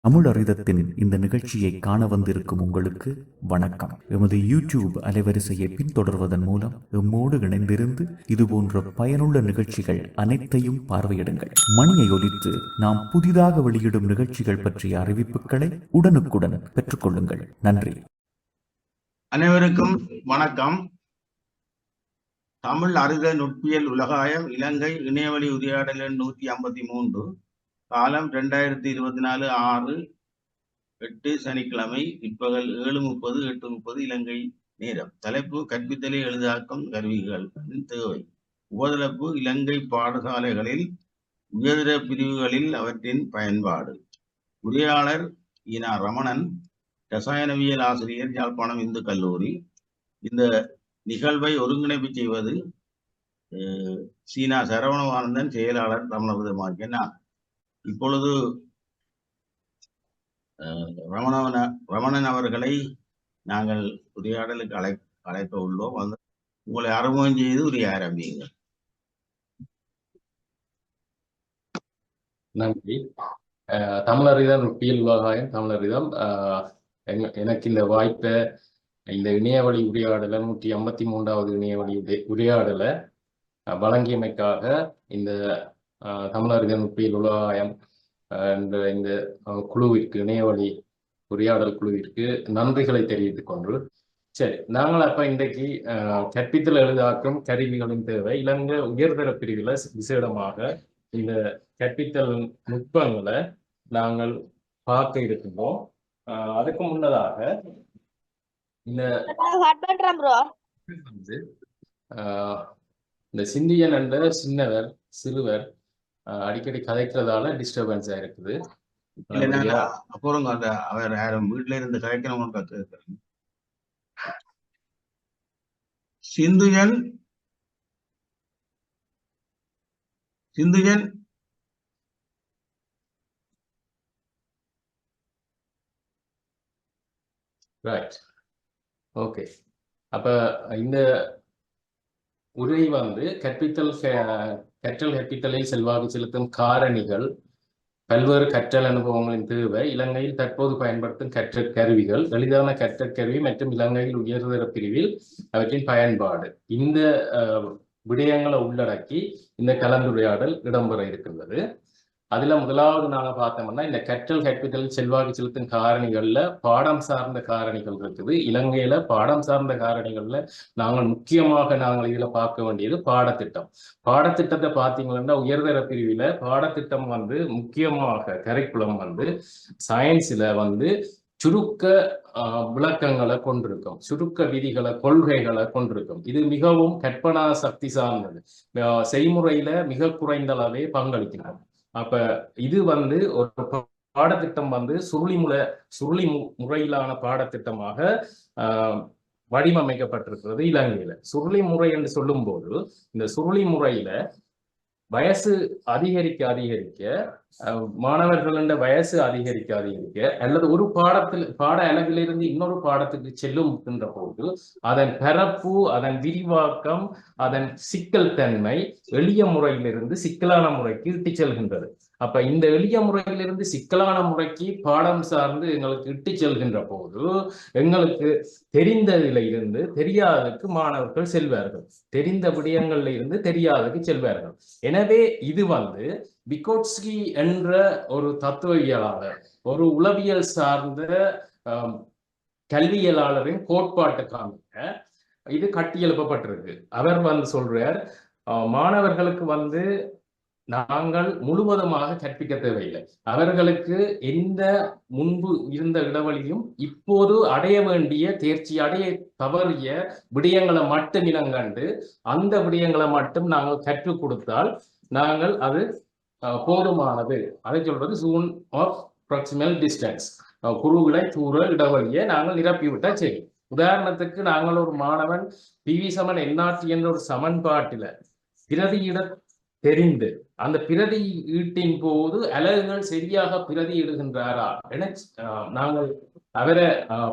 தமிழறிதத்தின் இந்த நிகழ்ச்சியை காண வந்திருக்கும் உங்களுக்கு வணக்கம். எமது யூடியூப் அலைவரிசையை பின்தொடர்வதன் மூலம் எம்மோடு இணைந்திருந்து இதுபோன்ற பயனுள்ள நிகழ்ச்சிகள் அனைத்தையும் பார்வையிடுங்கள். மணியை ஒலித்து நாம் புதிதாக வெளியிடும் நிகழ்ச்சிகள் பற்றிய அறிவிப்புகளை உடனுக்குடன் பெற்றுக்கொள்ளுங்கள். நன்றி. அனைவருக்கும் வணக்கம். தமிழ் அறித நுட்பியல் உலகாயம் இலங்கை இணையவழி உரையாடல் எண் 153 காலம் 2024 6/8 சனிக்கிழமை பிற்பகல் 7:30 8:30 இலங்கை நேரம். தலைப்பு கற்பித்தலை எளிதாக்கும் கருவிகள் தேவை. உபதலைப்பு இலங்கை பாடசாலைகளில் உயர்தர பிரிவுகளில் அவற்றின் பயன்பாடு. உரையாளர் ஈனா ரமணன், ரசாயனவியல் ஆசிரியர், யாழ்ப்பாணம் இந்து கல்லூரி. இந்த நிகழ்வை ஒருங்கிணைப்பு செய்வது சீனா சரவணவானந்தன், செயலாளர் தமிழக. இப்பொழுது ரமணன் அவர்களை நாங்கள் உரையாடலுக்கு அழைக்க உள்ளோம். வந்து உங்களை அறிமுகம் செய்து உரைய ஆரம்பியுங்கள். நன்றி. தமிழறிதம் நுட்பியல் உலகாயம் தமிழறிதம். எனக்கு இந்த வாய்ப்பை, இந்த இணையவழி உரையாடலை 153வது இணையவழி உரையாடலை வழங்கியமைக்காக இந்த தமிழறிதம் நுட்பியல் உலகாயம் என்ற இந்த குழுவிற்கு, இணையவழி உரையாடல் குழுவிற்கு நன்றிகளை தெரிவித்துக் கொண்டு, சரி, நாங்கள் அப்ப இன்றைக்கு கற்பித்தல் எளிதாக்கும் கருவிகளின் தேவை இலங்கை உயர்தர பிரிவில் விசேடமாக இந்த கற்பித்தல் நுட்பங்களை நாங்கள் பார்க்க இருக்கின்றோம். அதுக்கு முன்னதாக இந்த சிந்தியன் என்ற சிறுவர் அடிக்கடி கதைக்கிறதால டிஸ்டர்பன்ஸா இருக்குது. அப்புறம் அவர் யாரும் வீட்டுல இருந்து கதைக்கணும். Sinthujan right, okay. அப்ப இந்த உரை வந்து கற்றல் கற்பித்தலில் செல்வாக்கு செலுத்தும் காரணிகள், பல்வேறு கற்றல் அனுபவங்களின் தேவை, இலங்கையில் தற்போது பயன்படுத்தும் கற்றற் கருவிகள், எளிதான கற்றற் கருவி மற்றும் இலங்கையில் உயர்தர பிரிவில் அவற்றின் பயன்பாடு, இந்த விடயங்களை உள்ளடக்கி இந்த கலந்துரையாடல் இடம்பெற இருக்கின்றது. அதுல முதலாவது நாங்க பார்த்தோம்னா, இந்த கற்பித்தல் செல்வாக்கு செலுத்தும் காரணிகள்ல பாடம் சார்ந்த காரணிகள் இருக்குது. இலங்கையில பாடம் சார்ந்த காரணிகள்ல முக்கியமாக இதுல பார்க்க வேண்டியது பாடத்திட்டத்தை பார்த்தீங்கன்னா, உயர்தர பிரிவில பாடத்திட்டம் வந்து முக்கியமாக கரிக்குலம் வந்து சயின்ஸ்ல வந்து சுருக்க விளக்கங்களை கொண்டிருக்கும், சுருக்க விதிகளை, கொள்கைகளை கொண்டிருக்கும். இது மிகவும் கற்பனா சக்தி சார்ந்தது, செய்முறையில மிக குறைந்த அளவே பங்களிக்கணும். அப்ப இது வந்து ஒரு பாடத்திட்டம் வந்து சுருளி முறையிலான பாடத்திட்டமாக வடிவமைக்கப்பட்டிருக்கிறது இலங்கையில. சுருளி முறை என்று சொல்லும் போது, இந்த சுருளி முறையில வயசு அதிகரிக்க மாணவர்கள வயசு அதிகரிக்க அல்லது ஒரு பாட அளவிலிருந்து இன்னொரு பாடத்துக்கு செல்லுகின்ற போது அதன் பரப்பு, அதன் விரிவாக்கம், அதன் சிக்கல் தன்மை எளிய முறையிலிருந்து சிக்கலான முறைக்கு இட்டு செல்கின்றது. அப்ப இந்த எளிய முறையிலிருந்து சிக்கலான முறைக்கு பாடம் சார்ந்து எங்களுக்கு இட்டு செல்கின்ற போது, எங்களுக்கு தெரிந்ததில இருந்து தெரியாததுக்கு மாணவர்கள் செல்வார்கள், தெரிந்த விடயங்கள்ல இருந்து தெரியாததுக்கு செல்வார்கள். எனவே இது வந்து விகோட்ஸ்கி என்ற ஒரு தத்துவவியலாளர், ஒரு உளவியல் சார்ந்த கல்வியலாளரின் கோட்பாட்டுக்காக இது கட்டியெழுப்பப்பட்டிருக்கு. அவர் வந்து சொல்றார், மாணவர்களுக்கு வந்து நாங்கள் முழுவதுமாக கற்பிக்க தேவையில்லை, அவர்களுக்கு எந்த முன்பு இருந்த இடைவெளியும் இப்போது அடைய வேண்டிய, தேர்ச்சி அடைய தவறிய விடயங்களை மட்டும் இனங்கண்டு அந்த விடயங்களை மட்டும் நாங்கள் கற்றுக் கொடுத்தால் நாங்கள் அது போதுமானது. அதை சொல்றது ஜோன் ஆஃப் ப்ராக்சிமல் டிஸ்டன்ஸ், குறுகிடை தூர இடைவெளியை நாங்கள் நிரப்பிவிட்டா சரி. உதாரணத்துக்கு, நாங்கள் ஒரு மாணவன் PV = NRT என்ற ஒரு சமன்பாட்டில பிரதியிட தெரிந்து அந்த பிரதி ஈட்டின் போது அலகுகள் சரியாக பிரதியிடுகின்றாரா என நாங்கள் அவரை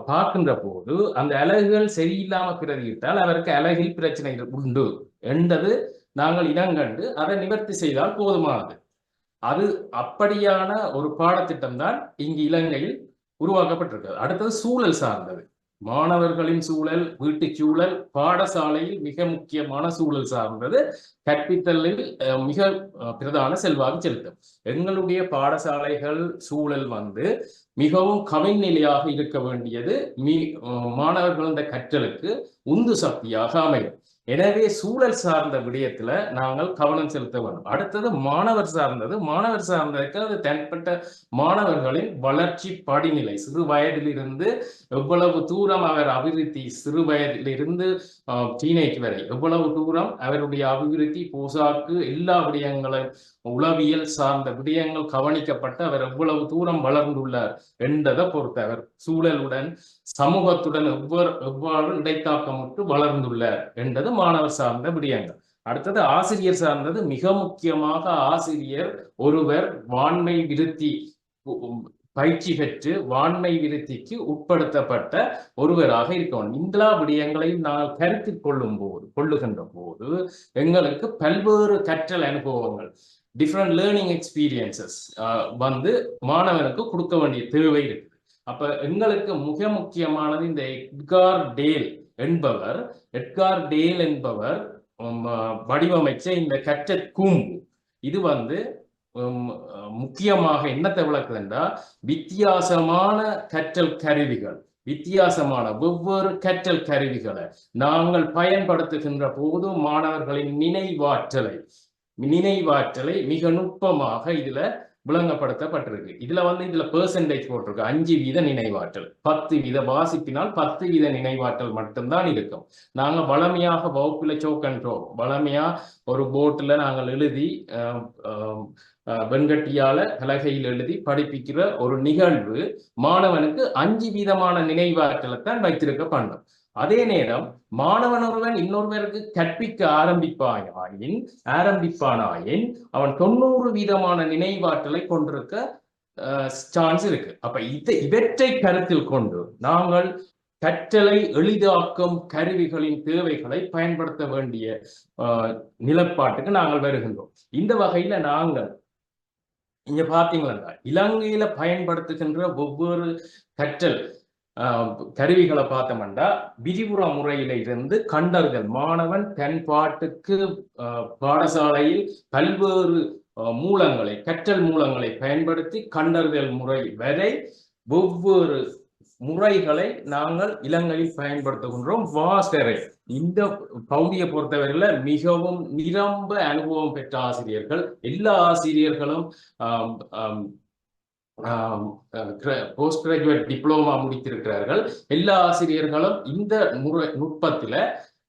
பார்க்கின்ற போது, அந்த அலகுகள் சரியில்லாம பிரதியிட்டால் அவருக்கு அலகில் பிரச்சனைகள் உண்டு என்றது நாங்கள் இனங்கண்டு அதை நிவர்த்தி செய்தால் போதுமானது. அது அப்படியான ஒரு பாடத்திட்டம் தான் இங்கு இலங்கையில் உருவாக்கப்பட்டிருக்கிறது. அடுத்தது சூழல் சார்ந்தது. மாணவர்களின் சூழல், வீட்டு சூழல், பாடசாலையில் மிக முக்கியமான சூழல் சார்ந்தது கற்பித்தலில் மிக பிரதான செல்வாக்கு செலுத்தும். எங்களுடைய பாடசாலைகள் சூழல் மிகவும் கவிநிலையாக இருக்க வேண்டியது மாணவர்கள கற்றலுக்கு உந்து சக்தியாக அமையும். எனவே சூழல் சார்ந்த விடயத்துல நாங்கள் கவனம் செலுத்த வேண்டும். அடுத்தது மாணவர் சார்ந்தது. மாணவர் சார்ந்ததுக்கு அது தனிப்பட்ட மாணவர்களின் வளர்ச்சி படிநிலை, சிறு வயதிலிருந்து எவ்வளவு தூரம் அவர் அபிவிருத்தி, சிறு வயதிலிருந்து டீனேஜ் வரை எவ்வளவு தூரம் அவருடைய அபிவிருத்தி, போசாக்கு, எல்லா விடயங்களும் உளவியல் சார்ந்த விடயங்கள் கவனிக்கப்பட்டு அவர் எவ்வளவு தூரம் வளர்ந்துள்ளார் என்பதை பொறுத்து, அவர் சூழலுடன் சமூகத்துடன் எவ்வாறு இடைத்தாக்கமுற்று வளர்ந்துள்ளார் என்பது மாணவர் சார்ந்த விடயங்கள். அடுத்தது ஆசிரியர் சார்ந்தது. மிக முக்கியமாக ஆசிரியர் ஒருவர் வாண்மை விருத்தி பயிற்சி பெற்று வாண்மை விருத்திக்கு உட்படுத்தப்பட்ட ஒருவராக இருக்கணும். இந்த விடயங்களையும் நாங்கள் கருத்தில் கொள்ளுகின்ற போது எங்களுக்கு பல்வேறு கற்றல் அனுபவங்கள், டிஃப்ரெண்ட் லேர்னிங் எக்ஸ்பீரியன்சஸ் மாணவனுக்கு கொடுக்க வேண்டிய தேவை இருக்குது. அப்ப எங்களுக்கு மிக முக்கியமானது இந்த எட்கார் டேல் என்பவர் வடிவமைச்ச இந்த கற்றல் கூம்பு. இது முக்கியமாக என்னத்தை விளக்குதுன்னா, வித்தியாசமான கற்றல் கருவிகள், வித்தியாசமான வெவ்வேறு கற்றல் கருவிகளை நாங்கள் பயன்படுத்துகின்ற போது மாணவர்களின் நினைவாற்றலை மிக நுட்பமாக இதுல விளங்கப்படுத்தப்பட்டிருக்கு. இதுல இதுல பெர்சன்டேஜ் போட்டிருக்கு. 5% நினைவாற்றல், 10% வாசிப்பினால் 10% நினைவாற்றல் மட்டும்தான் இருக்கும். நாங்க வளமையாக வகுப்புல வளமையா ஒரு போர்ட்ல நாங்கள் எழுதி வெண்கட்டியால பலகையில் எழுதி படிப்பிக்கிற ஒரு நிகழ்வு மாணவனுக்கு 5% நினைவாற்றலை தான் வைத்திருக்க பண்ணும். அதே நேரம் மாணவன் ஒருவன் இன்னொருவருக்கு கற்பிக்க ஆரம்பிப்பானாயின் அவன் 90% நினைவாற்றலை கொண்டிருக்க சான்ஸ் இருக்கு. அப்ப இவற்றை கருத்தில் கொண்டு நாங்கள் கற்றலை எளிதாக்கும் கருவிகளின் தேவைகளை பயன்படுத்த வேண்டிய நிலப்பாட்டுக்கு நாங்கள் வருகின்றோம். இந்த வகையில நாங்கள் இங்க பாத்தீங்களா, இலங்கையில பயன்படுத்துகின்ற ஒவ்வொரு கற்றல் கருவிகளை பார்த்தோம்னா, விரிவுற முறையில இருந்து கண்டறிதல், மாணவன் தன் பாட்டுக்கு பாடசாலையில் பல்வேறு கற்றல் மூலங்களை பயன்படுத்தி கண்டறிதல் முறை வரை ஒவ்வொரு முறைகளை நாங்கள் இலங்கையில் பயன்படுத்துகின்றோம். வாஸ்டரை இந்த பகுதியை பொறுத்தவரையில மிகவும் நிரம்ப அனுபவம் பெற்ற ஆசிரியர்கள், எல்லா ஆசிரியர்களும் போஸ்ட் கிராஜுவேட் டிப்ளோமா முடித்திருக்கிறார்கள். எல்லா ஆசிரியர்களும் இந்த நுட்பத்தில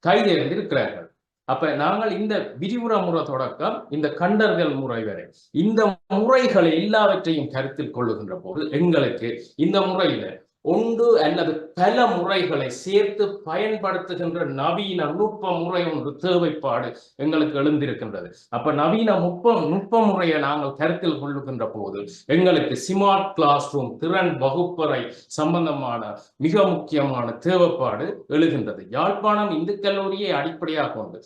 கைதேர்ந்திருக்கிறார்கள். அப்ப நாங்கள் இந்த விரிவுற முறை தொடக்கம் இந்த கண்டறிதல் முறை வரை இந்த முறைகளை எல்லாவற்றையும் கருத்தில் கொள்ளுகின்ற போது எங்களுக்கு இந்த முறையில ஒன்று அல்லது பல முறைகளை சேர்த்து பயன்படுத்துகின்ற நவீன நுட்ப முறை ஒன்று தேவைப்பாடு எங்களுக்கு எழுந்திருக்கின்றது. அப்ப நவீன நுட்ப முறையை நாங்கள் கருத்தில் கொள்ளுகின்ற போது எங்களுக்கு ஸ்மார்ட் கிளாஸ் ரூம், திறன் வகுப்பறை சம்பந்தமான மிக முக்கியமான தேவைப்பாடு எழுகின்றது. யாழ்ப்பாணம் இந்து கல்லூரியை அடிப்படையாக கொண்டு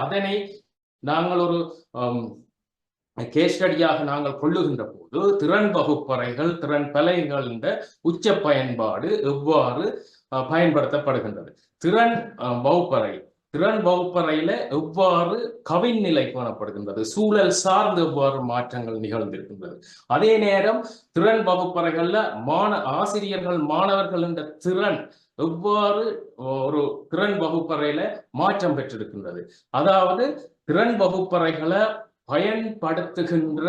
அதனை நாங்கள் ஒரு கேஸ் ஸ்டடியாக நாங்கள் கொள்ளுகின்ற போது திறன் வகுப்பறைகள், திறன் பலகைகள் என்ற உச்ச பயன்பாடு எவ்வாறு பயன்படுத்தப்படுகின்றது, திறன் வகுப்பறையில எவ்வாறு கவிநிலை காணப்படுகின்றது, சூழல் சார்ந்து எவ்வாறு மாற்றங்கள் நிகழ்ந்திருக்கின்றது. அதே நேரம் திறன் வகுப்பறைகள்ல ஆசிரியர்கள் மாணவர்கள் என்ற திறன் எவ்வாறு ஒரு திறன் வகுப்பறையில மாற்றம் பெற்றிருக்கின்றது. அதாவது திறன் வகுப்பறைகளை பயன்படுத்துகின்ற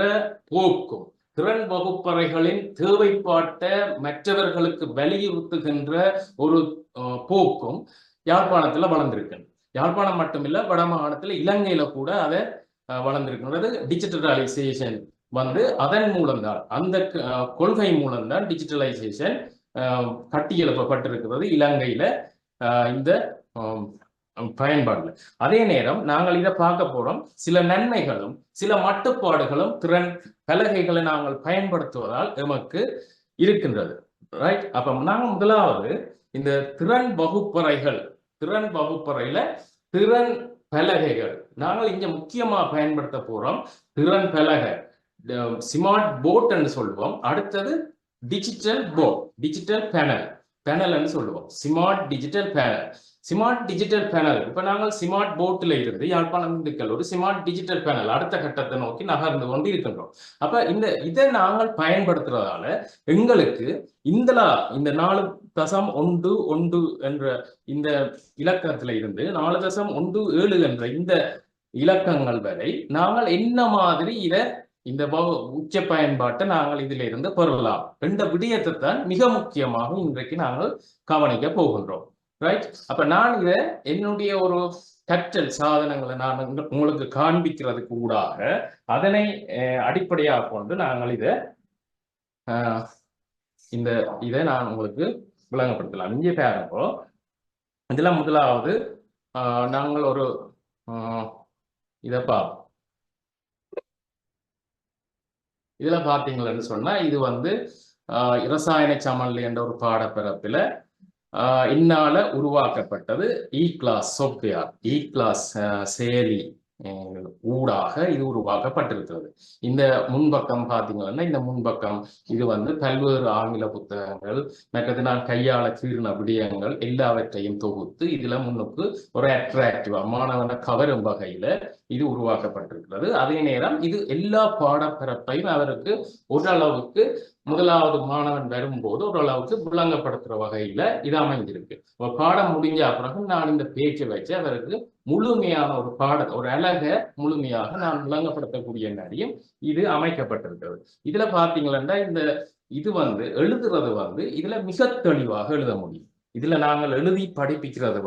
போக்கும், திறன் வகுப்பறைகளின் தேவைப்பாட்டை மற்றவர்களுக்கு வலியுறுத்துகின்ற ஒரு போக்கும் யாழ்ப்பாணத்துல வளர்ந்திருக்கின்றது. யாழ்ப்பாணம் மட்டுமில்ல, வடமாகாணத்துல இலங்கையில கூட அதை வளர்ந்திருக்கின்றது. டிஜிட்டலைசேஷன் அதன் மூலம்தான், அந்த கொள்கை மூலம்தான் டிஜிட்டலைசேஷன் கட்டியெழுப்பப்பட்டிருக்கிறது இலங்கையில இந்த பயன்பாடுல. அதே நேரம் நாங்கள் இதை பார்க்க போறோம், சில நன்மைகளும் சில மட்டுப்பாடுகளும் திறன் பலகைகளை நாங்கள் பயன்படுத்துவதால் எமக்கு இருக்கின்றது. ரைட். அப்ப நாங்கள் முதலாவது இந்த திறன் வகுப்பறையில திறன் பலகைகள், நாங்கள் இங்க முக்கியமா பயன்படுத்த போறோம் திறன் பலகை, ஸ்மார்ட் போர்ட்னு சொல்லுவோம். அடுத்தது டிஜிட்டல் போர்ட், டிஜிட்டல் பேனல்னு சொல்லுவோம். Smart digital panel, smart digital panel. இப்ப நாங்கள் ஸ்மார்ட் போர்ட்ல இருந்து யாழ்ப்பாணம் இந்துக்கள் ஒரு ஸ்மார்ட் டிஜிட்டல் பேனல் அடுத்த கட்டத்தை நோக்கி நகர்ந்து கொண்டு இருக்கின்றோம். அப்ப இதை நாங்கள் பயன்படுத்துறதால எங்களுக்கு இந்த 4.11 என்ற இந்த இலக்கத்துல இருந்து 4.17 என்ற இந்த இலக்கங்கள் வரை நாங்கள் என்ன மாதிரி இந்த உச்ச பயன்பாட்டை நாங்கள் இதில் இருந்து பெறலாம் என்ற விடயத்தை தான் மிக முக்கியமாக இன்றைக்கு நாங்கள் கவனிக்க போகின்றோம். ரைட். அப்ப நான் இதை என்னுடைய ஒரு கற்றல் சாதனங்களை நான் உங்களுக்கு காண்பிக்கிறதுக்கு ஊடாக அதனை அடிப்படையாக கொண்டு நாங்கள் இதை நான் உங்களுக்கு விளங்கப்படுத்தலாம். இங்கே பாருங்க, இதுல முதலாவது நாங்கள் ஒரு இதை பார்ப்போம். இதுல பாத்தீங்கன்னு சொன்னா இது இரசாயன சமநிலை என்ற ஒரு பாடப்பிறப்புல இந்நாள உருவாக்கப்பட்டது E-class software, E-class செயலி ஊடாக இது உருவாக்கப்பட்டிருக்கிறது. இந்த முன்பக்கம் பார்த்தீங்கன்னா இந்த முன்பக்கம் இது பல்வேறு ஆங்கில புத்தகங்கள் மற்றது நான் கையாள கீறின விடயங்கள் எல்லாவற்றையும் தொகுத்து இதுல முன்னுக்கு ஒரு அட்ராக்டிவா மாணவனை கவரும் வகையில இது உருவாக்கப்பட்டிருக்கிறது. அதே நேரம் இது எல்லா பாடப்பிறப்பையும் அவருக்கு ஓரளவுக்கு முதலாவது மாணவன் வரும்போது ஓரளவுக்கு விளங்கப்படுத்துற வகையில இது அமைந்திருக்கு. பாடம் முடிஞ்ச பிறகு நான் இந்த பேச்சை வச்சு அவருக்கு முழுமையான ஒரு அழக முழுமையாக நான் விளங்கப்படுத்தக்கூடிய மாதிரியும் இது அமைக்கப்பட்டிருக்கிறது. இதுல பாத்தீங்கன்னா இது எழுதுறது இதுல மிக தெளிவாக எழுத முடியும். இதுல நாங்கள் எழுதி படிப்பிக்கிறது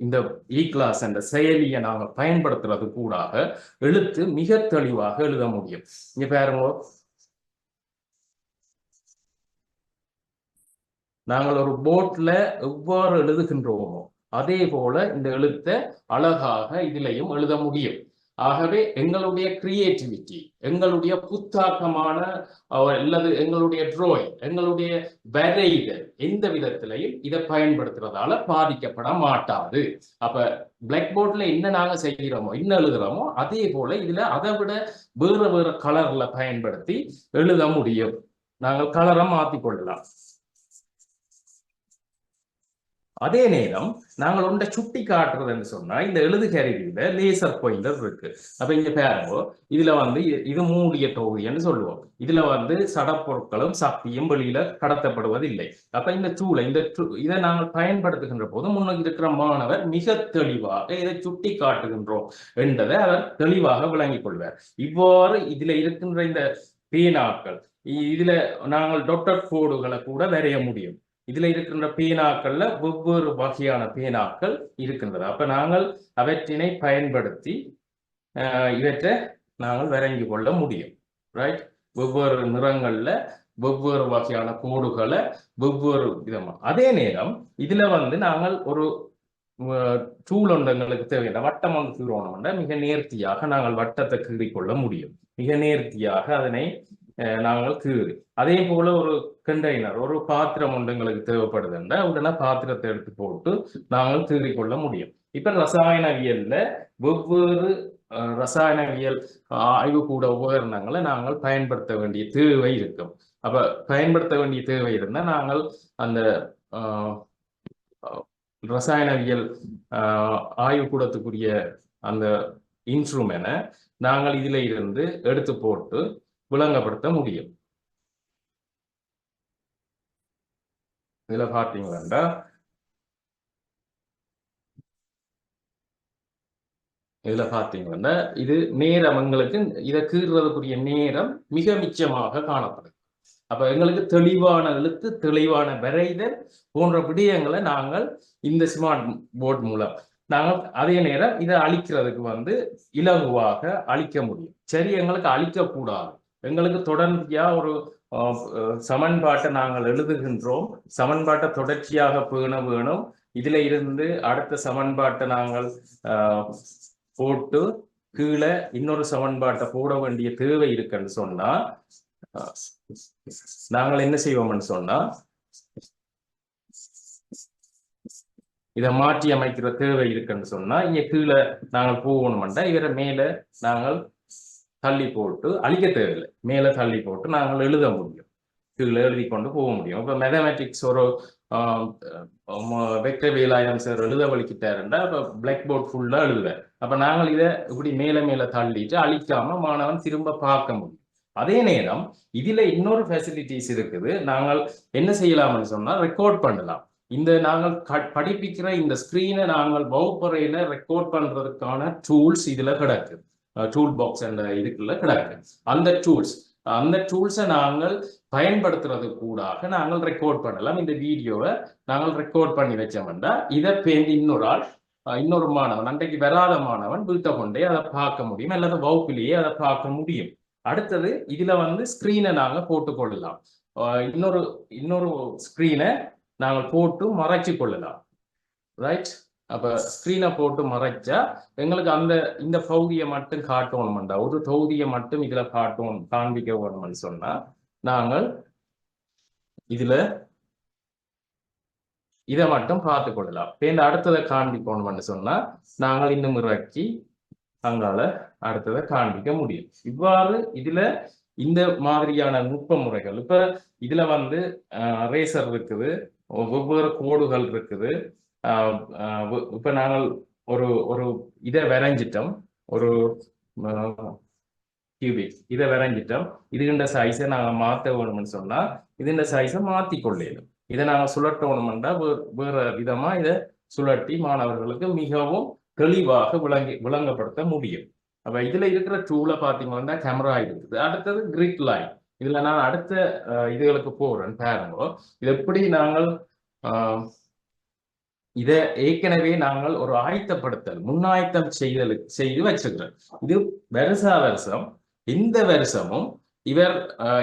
இந்த E-class என்ற செயலியை நாங்கள் பயன்படுத்துறது கூடாக எழுத்து மிக தெளிவாக எழுத முடியும். இங்க பாருங்க, நாங்கள் ஒரு போர்ட்ல எவ்வாறு எழுதுகின்றோமோ அதே போல இந்த எழுத்தை அழகாக இதிலையும் எழுத முடியும். ஆகவே எங்களுடைய கிரியேட்டிவிட்டி, எங்களுடைய புத்தாக்கமான அல்லது எங்களுடைய டிராயிங், எங்களுடைய வரைதல் எந்த விதத்திலையும் இதை பயன்படுத்துறதால பாதிக்கப்பட மாட்டாது. அப்ப பிளாக் போர்ட்ல என்ன நாங்க செய்கிறோமோ என்ன எழுதுறோமோ அதே போல இதுல அதை விட வேற கலர்ல பயன்படுத்தி எழுத முடியும். நாங்கள் கலரை மாற்றிக் கொள்ளலாம். அதே நேரம் நாங்கள் ஒன்றை சுட்டி காட்டுறதுன்னு சொன்னா இந்த எழுது கருவியில லேசர் பாயிண்டர் இருக்கு. அப்ப இங்க பாருங்க, இதுல இது மூடிய தொகுதின்னு சொல்லுவோம். இதுல சடப்பொருட்களும் சக்தியும் வெளியில கடத்தப்படுவதில்லை. அப்ப இந்த இதை நாங்கள் பயன்படுத்துகின்ற போது முன்னுக்கு இருக்கிற மாணவர் மிக தெளிவாக இதை சுட்டி காட்டுகின்றோம் என்றதை அவர் தெளிவாக விளங்கிக் கொள்வார். இவ்வாறு இதுல இருக்கின்ற இந்த பேனாக்கள், இதுல நாங்கள் டொட்டட் கோடுகளை கூட வரைய முடியும். இதுல இருக்கின்ற பேனாக்கள்ல வெவ்வேறு வகையான பேனாக்கள் இருக்கின்றது. அப்ப நாங்கள் அவற்றினை பயன்படுத்தி இவற்றை நாங்கள் வரைஞ்சு கொள்ள முடியும். ரைட். வெவ்வேறு நிறங்கள்ல வெவ்வேறு வகையான கோடுகளை வெவ்வேறு விதமா. அதே நேரம் இதுல நாங்கள் ஒரு சூழொண்டங்களுக்கு தேவையான வட்டம் கீறோம்னா மிக நேர்த்தியாக நாங்கள் வட்டத்தை கீறிக்கொள்ள முடியும். மிக நேர்த்தியாக அதனை நாங்கள் கீறி, அதே போல ஒரு கண்டெய்னர், ஒரு பாத்திரம் எங்களுக்கு தேவைப்படுதுன்னா உடனே பாத்திரத்தை எடுத்து போட்டு நாங்கள் கீறிக்கொள்ள முடியும். இப்ப ரசாயனவியல்ல வெவ்வேறு ரசாயனவியல் ஆய்வுக்கூட உபகரணங்களை நாங்கள் பயன்படுத்த வேண்டிய தேவை இருக்கும். அப்ப பயன்படுத்த வேண்டிய தேவை இருந்தால் நாங்கள் அந்த ரசாயனவியல் ஆய்வுக்கூடத்துக்குரிய அந்த இன்ஸ்ட்ருமெண்ட்டை நாங்கள் இதுல இருந்து எடுத்து போட்டு விளங்கப்படுத்த முடியும். இதுல பாத்தீங்கன்னா இது நேரம் எங்களுக்கு இதை கீறுறதுக்குரிய நேரம் மிக மிச்சமாக காணப்படுது. அப்ப எங்களுக்கு தெளிவான எழுத்து, தெளிவான வரைதல் போன்ற விடயங்களை நாங்கள் இந்த ஸ்மார்ட் போர்ட் மூலம் நாங்கள் அதே நேரம் இதை அழிக்கிறதுக்கு இலகுவாக அழிக்க முடியும். சரி, எங்களுக்கு அழிக்கக்கூடாது, எங்களுக்கு தொடர்ச்சியா ஒரு சமன்பாட்டை நாங்கள் எழுதுகின்றோம், சமன்பாட்டை தொடர்ச்சியாக பேண வேணும். இதுல இருந்து அடுத்த சமன்பாட்டை நாங்கள் போட்டு கீழே இன்னொரு சமன்பாட்டை போட வேண்டிய தேவை இருக்குன்னு சொன்னா நாங்கள் என்ன செய்வோம்னு சொன்னா இதை மாற்றி அமைக்கிற தேவை இருக்குன்னு சொன்னா இங்க கீழே நாங்கள் போகணும்னா இவரை மேல நாங்கள் தள்ளி போட்டு அழிக்க தேவையில்லை, மேல தள்ளி போட்டு நாங்கள் எழுத முடியும், கீழே எழுதி கொண்டு போக முடியும். இப்ப மேத்தமேட்டிக்ஸ் ஒரு வெக்டர் வேலாயுதம் சார் எழுத வலிக்கிட்டாருன்னா இப்ப பிளாக் போர்ட் ஃபுல்லா எழுதுவார். அப்ப நாங்கள் இதை இப்படி மேல மேல தள்ளிட்டு அழிக்காம மாணவன் திரும்ப பார்க்க முடியும். அதே நேரம் இதுல இன்னொரு ஃபெசிலிட்டிஸ் இருக்குது. நாங்கள் என்ன செய்யலாம்னு சொன்னா ரெக்கார்ட் பண்ணலாம். இந்த நாங்கள் படிப்பிக்கிற இந்த ஸ்கிரீனை நாங்கள் வகுப்பறையில ரெக்கார்ட் பண்றதுக்கான டூல்ஸ் இதுல கிடக்கு, டூல் பாக்ஸ் என்ற இதுக்குள்ள கிடக்கு. அந்த டூல்ஸை நாங்கள் பயன்படுத்துறது கூடாக நாங்கள் ரெக்கார்ட் பண்ணலாம். இந்த வீடியோவை நாங்கள் ரெக்கார்ட் பண்ணி வச்சோம்னா இதை பேந்து இன்னொரு மாணவன், அன்றைக்கு வராத மாணவன் வீட்டை கொண்டே அதை பார்க்க முடியும், அல்லது வகுப்பிலேயே அதை பார்க்க முடியும். அடுத்தது இதுல ஸ்கிரீனை நாங்க போட்டுக்கொள்ளலாம், இன்னொரு ஸ்கிரீனை நாங்கள் போட்டு மறைச்சு கொள்ளலாம், ரைட்? அப்ப ஸ்கிரீனை போட்டு மறைச்சா எங்களுக்கு இந்த பகுதியை மட்டும் காட்டணும்டா, ஒரு தொகுதியை மட்டும் இதுல காண்பிக்க வேணும்னு சொன்னா நாங்கள் இதுல இதை மட்டும் பார்த்து கொள்ளலாம். இந்த அடுத்ததை காண்பிக்கணும்னு சொன்னா நாங்கள் இன்னும் இறக்கி அங்கால அடுத்ததை காண்பிக்க முடியும். இவ்வாறு இதுல இந்த மாதிரியான நுட்ப முறைகள், இப்ப இதுல ரேசர் இருக்குது, வெவ்வேறு கோடுகள் இருக்குது. இப்ப நாங்கள் ஒரு இதை வரைஞ்சிட்டோம், ஒரு கியூபிக் இதை வரைஞ்சிட்டோம். இதுகின்ற சைஸை நாங்கள் மாற்ற வேணும்னு சொன்னா இதுண்ட சைஸை மாற்றி கொள்ளணும். இதை நாங்கள் சுழட்டணும்னா வேற விதமா இதை சுழட்டி மாணவர்களுக்கு மிகவும் தெளிவாக விளங்கப்படுத்த முடியும். அப்ப இதுல இருக்கிற டூலை பாத்தீங்கன்னா கேமரா இருக்குது. அடுத்தது கிரிட் லைன். இதுல நான் அடுத்த இதுகளுக்கு போறேன் பாருங்க. இது எப்படி நாங்கள் இதை ஏற்கனவே நாங்கள் ஒரு ஆயத்தப்படுத்தல், முன்னாயத்தம் செய்து வச்சுக்கிறோம். இது வருஷம் இந்த வருஷமும் இவர்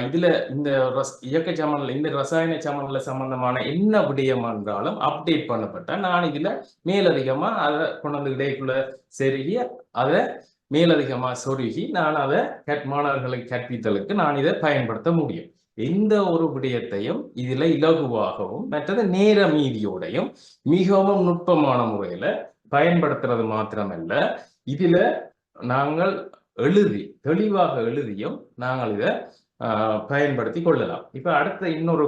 இதுல இந்த இயக்க சமன்ல, இந்த ரசாயன சமன்ல சம்பந்தமான என்ன விடயம் என்றாலும் அப்டேட் பண்ணப்பட்ட நான் இதுல மேலதிகமா அதை கொண்டு இடைக்குள்ள செருகி அதை மேலதிகமா சொருகி நான் அதை மாணவர்களுக்கு கற்பித்தலுக்கு நான் இதை பயன்படுத்த முடியும். எந்த ஒரு விடயத்தையும் இதுல இலகுவாகவும் மற்றது நேர மீதியோடையும் மிகவும் நுட்பமான முறையில பயன்படுத்துறது மாத்திரமல்ல, இதுல நாங்கள் தெளிவாக எழுதியும் நாங்கள் இதை பயன்படுத்தி கொள்ளலாம். இப்ப அடுத்த இன்னொரு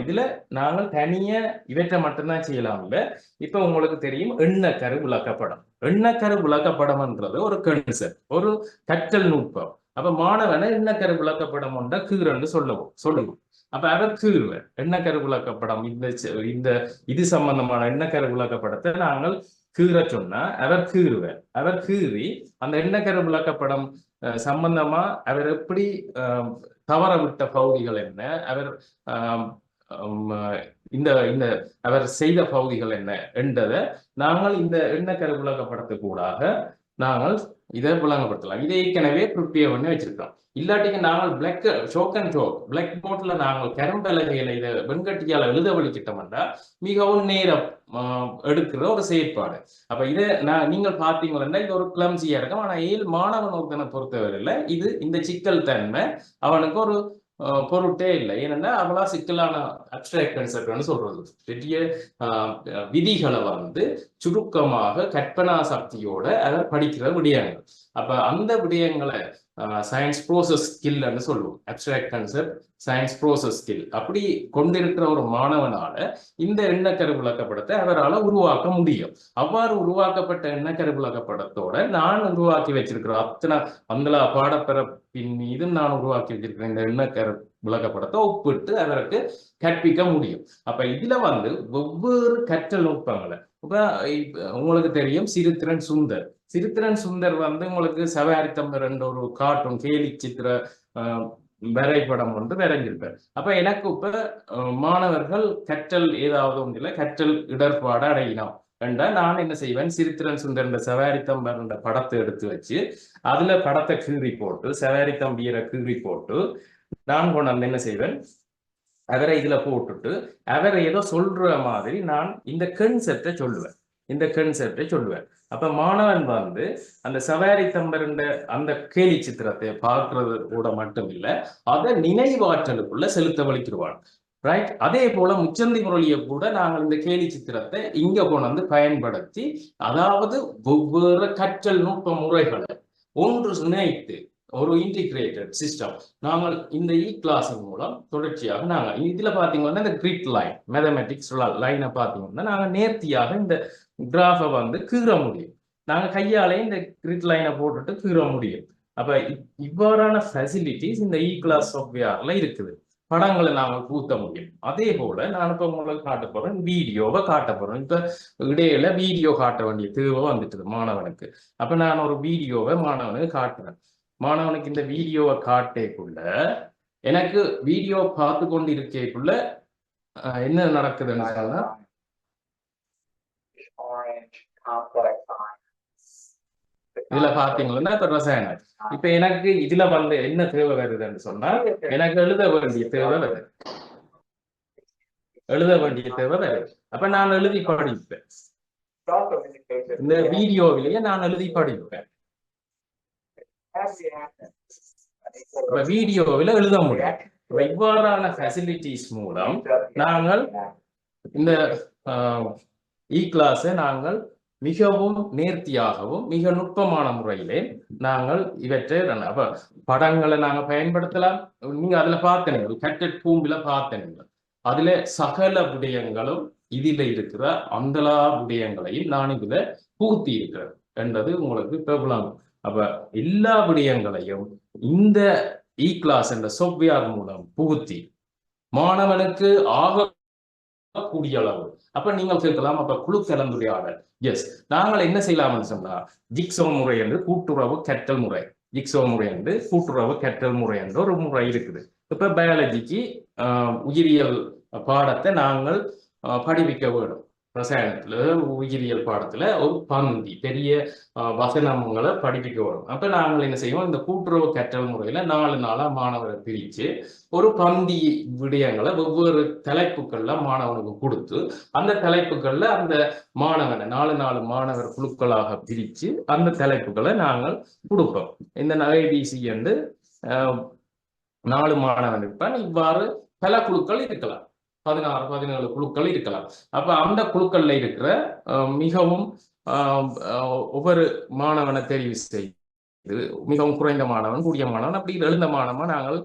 இதுல நாங்கள் தனிய இவற்றை மட்டும்தான் செய்யலாம். இல்ல இப்ப உங்களுக்கு தெரியும் எண்ணக்கரு விளக்கப்படம். எண்ணக்கரு விளக்கப்படம்ன்றது ஒரு கன்செப்ட், ஒரு கற்றல் நுட்பம். அப்ப மாணவனை எண்ணக்கரு விளக்கப்படம் ஒன்ற கீரன்னு சொல்லுவோம். அப்ப அவர் கீறுவர் எண்ணக்கரு விளக்கப்படம், இந்த இது சம்பந்தமான எண்ணக்கரு விளக்கப்படத்தை நாங்கள் கீற சொன்னா அவர் கீறுவர். அவர் கீறி அந்த எண்ணக்கரு விளக்கப்படம் சம்பந்தமா அவர் எப்படி தவற விட்ட பகுதிகள் என்ன, அவர் இந்த அவர் செய்த பகுதிகள் என்ன என்றதை நாங்கள் இந்த எண்ணக்கரு விளக்கப்படத்துக்கூடாக நாங்கள் இதை விளங்கப்படுத்தலாம். இதை ஏற்கனவே ப்ரிப்பேர் பண்ணி வச்சிருக்கோம். இல்லாட்டிக்கு நாங்கள் பிளாக் போர்ட்ல நாங்கள் கரும்பலகையில இதை வெண்கட்டியால எழுத வலிக்கிட்டோம்னா மிகவும் நேரம் எடுக்கிற ஒரு செயற்பாடு. அப்ப இதை நீங்கள் பார்த்தீங்கன்னா இது ஒரு கிளம்சியா இருக்கும். ஆனா மாணவன் ஒருத்தனை பொறுத்தவரையில இந்த சிக்கல் தன்மை அவனுக்கு ஒரு பொருட்டே இல்லை. ஏன்னா அவ்வளோ சிக்கலான அப்ஸ்ட்ராக்ட் கான்செப்ட்னு சொல்றது, பெரிய விதிகளை சுருக்கமாக கற்பனா சக்தியோட அதை படிக்கிற விடயங்கள். அப்ப அந்த விடயங்களை சயின்ஸ் ப்ரோசஸ் ஸ்கில்னு சொல்லுவோம். Abstract concept, science process skill அப்படி கொண்டிருக்கிற ஒரு மாணவனால இந்த எண்ணக்கரு விளக்கப்படத்தை அவரால் உருவாக்க முடியும். அவ்வாறு உருவாக்கப்பட்ட எண்ணக்கரு விளக்கப்படத்தோட நான் உருவாக்கி வச்சிருக்கிறேன் அந்த பாடப்பிறப்பின் மீது நான் உருவாக்கி வச்சிருக்கிறேன் இந்த எண்ணக்கரு விளக்கப்படத்தை ஒப்பிட்டு அவருக்கு கற்பிக்க முடியும். அப்ப இதுல ஒவ்வொரு கற்றல் நுட்பங்களை உங்களுக்கு தெரியும். சிறுத்திரன் சுந்தர் உங்களுக்கு சவாரித்தம்பர் என்ற ஒரு கார்ட்டூன் கேலி சித்திர வரைபடம் வரைஞ்சிருப்பார். அப்ப எனக்கு இப்ப மாணவர்கள் கற்றல் ஏதாவது ஒன்றில் கற்றல் இடர்பாடு அடையினோம் என்றால் நான் என்ன செய்வேன், சிறுத்திரன் சுந்தர் இந்த சவாரித்தம்பர் என்ற படத்தை எடுத்து வச்சு அதுல படத்தை கீறி போட்டு சவாரித்தம்பியரை கீறி போட்டு நான் கொண்டு என்ன செய்வேன், அவரை இதுல போட்டுட்டு அவரை ஏதோ சொல்ற மாதிரி நான் இந்த கன்செப்டை சொல்லுவேன். அப்ப மாணவன் அந்த சவாரி தம்பர் அந்த கேலி சித்திரத்தை பார்க்கறது கூட மட்டும் இல்ல, அதை நினைவாற்றலுக்குள்ள செலுத்த வலிக்கிடுவான். ரைட். அதே போல முச்சந்தி முரளியை கூட நாங்கள் இந்த கேலி சித்திரத்தை இங்க கொண்டு வந்து பயன்படுத்தி, அதாவது வெவ்வேறு கற்றல் நுட்ப முறைகளை ஒன்று இணைத்து ஒரு இன்டிகிரேட்டட் சிஸ்டம் நாங்கள் இந்த கிளாஸின் மூலம் தொடர்ச்சியாக நாங்கள் இதுல பாத்தீங்கன்னா இந்த கிரிட் லைன் மேத்தமெட்டிக்ஸ் லைனை பாத்தீங்கன்னா நாங்கள் நேர்த்தியாக இந்த கிராஃபை வந்து கீற முடியும். நாங்க கையாலே இந்த கிரிட் லைனை போட்டுட்டு கீற முடியும். அப்ப இவ்வாறான ஃபெசிலிட்டிஸ் இந்த கிளாஸ் சாஃப்ட்வேர்ல இருக்குது. படங்களை நாங்கள் பூத்த முடியும். அதே போல நான் இப்ப உங்களுக்கு காட்ட போறேன், வீடியோவை காட்ட போறேன். இப்ப இடையில வீடியோ காட்ட வேண்டிய தேவை வந்துட்டுது மாணவனுக்கு. அப்ப நான் ஒரு வீடியோவை மாணவனுக்கு காட்டுறேன். மாணவனுக்கு இந்த வீடியோவை காட்டேக்குள்ள எனக்கு வீடியோ பார்த்து கொண்டு இருக்கேக்குள்ள என்ன நடக்குதுன்னு சொன்னா இதுல பாத்தீங்கன்னா இப்ப ரசாயனம் இப்ப எனக்கு இதுல வந்து என்ன தேவை வருதுன்னு சொன்னா எனக்கு எழுத வேண்டிய தேவை வருது. அப்ப நான் எழுதி படிப்பேன். இந்த வீடியோவிலேயே நான் எழுதி படிப்பேன். வீடியோவில் எழுத முடியும். இவ்வாறான ஃபெசிலிட்டிஸ் மூலம் நாங்கள் இந்த கிளாஸை நாங்கள் மிகவும் நேர்த்தியாகவும் மிக நுட்பமான முறையிலே நாங்கள் இவற்றை அப்ப படங்களை நாங்கள் பயன்படுத்தலாம். நீங்க அதுல பார்த்தீங்க கட்டட் பூம்பில பார்த்தீங்க அதுல சகல விடயங்களும் இதுல இருக்கிற அந்தலா விடயங்களையும் நான் இதுல புகுத்தி இருக்கிறேன் என்றது உங்களுக்கு பிரபலம். அப்ப எல்லா விடயங்களையும் இந்த கிளாஸ் என்ற சாஃப்ட்வேர் மூலம் புகுத்தி மாணவனுக்கு ஆகக்கூடிய அளவு. அப்ப நீங்கள் கேட்கலாம், அப்ப குழு கலந்துரையாடல். எஸ், நாங்கள் என்ன செய்யலாம்னு சொன்னா ஜிக்ஸோ முறை என்று கூட்டுறவு கற்றல் முறை, ஜிக்ஸோ முறை என்று கூட்டுறவு கற்றல் முறை என்ற ஒரு முறை இருக்குது. இப்ப பயாலஜிக்கு உயிரியல் பாடத்தை நாங்கள் படிப்பிக்க வேண்டும். ரசாயனத்துல உயிரியல் பாடத்துல ஒரு பந்தி பெரிய வசனங்களை படிப்பிக்க வரும். அப்ப நாங்கள் என்ன செய்வோம், இந்த கூட்டுறவு கற்றல் முறையில 4 நாளா மாணவரை பிரிச்சு ஒரு பந்தி விடயங்களை வெவ்வேறு தலைப்புகள்ல மாணவனுக்கு கொடுத்து அந்த தலைப்புகள்ல அந்த மாணவனை 4 மாணவர் குழுக்களாக பிரிச்சு அந்த தலைப்புகளை நாங்கள் கொடுப்போம். இந்த ABC என்று 4 மாணவன் இருப்பான். இவ்வாறு பல குழுக்கள் இருக்கலாம், 16-17 குழுக்கள் இருக்கலாம். அப்ப அந்த குழுக்கள்ல இருக்கிற மிகவும் ஒவ்வொரு மாணவனை தெரிவு செய்து மிகவும் குறைந்த மாணவன், கூடிய மாணவன், அப்படி எழுந்த மாணவன் நாங்கள்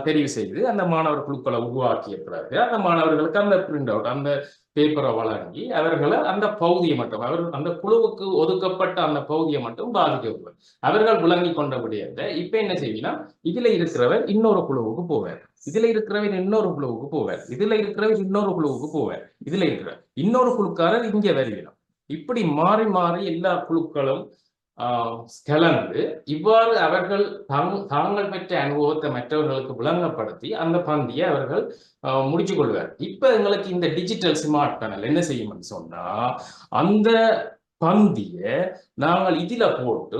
தெரிவு செய்து அந்த மாணவர் குழுக்களை உருவாக்கிய பிறகு அந்த மாணவர்களுக்கு அந்த பிரிண்ட் அவுட் அந்த பேப்பரை வழங்கி அவர்களை அந்த பகுதியை மட்டும் அந்த குழுவுக்கு ஒதுக்கப்பட்ட அந்த பகுதியை மட்டும் பாதிக்கப்படுவார். அவர்கள் விளங்கி கொண்ட விடயத்தை இப்ப என்ன செய்யலாம், இதுல இருக்கிறவர் இன்னொரு குழுவுக்கு போவார், இதுல இருக்கிறவர் இன்னொரு குழுவுக்கு போவார், இதுல இருக்கிறவர் இன்னொரு குழுவுக்கு போவார், இதுல இருக்கிற இன்னொரு குழுக்காரர் இங்க வருகிறோம். இப்படி மாறி மாறி எல்லா குழுக்களும் கலந்து இவ்வாறு அவர்கள் தாங்கள் பெற்ற அனுபவத்தை மற்றவர்களுக்கு விளங்கப்படுத்தி அந்த பந்தியை அவர்கள் முடிச்சு கொள்வார். இப்ப எங்களுக்கு இந்த டிஜிட்டல் ஸ்மார்ட் பேனல் என்ன செய்யும்னு சொன்னா அந்த பந்திய நாங்கள் இதுல போட்டு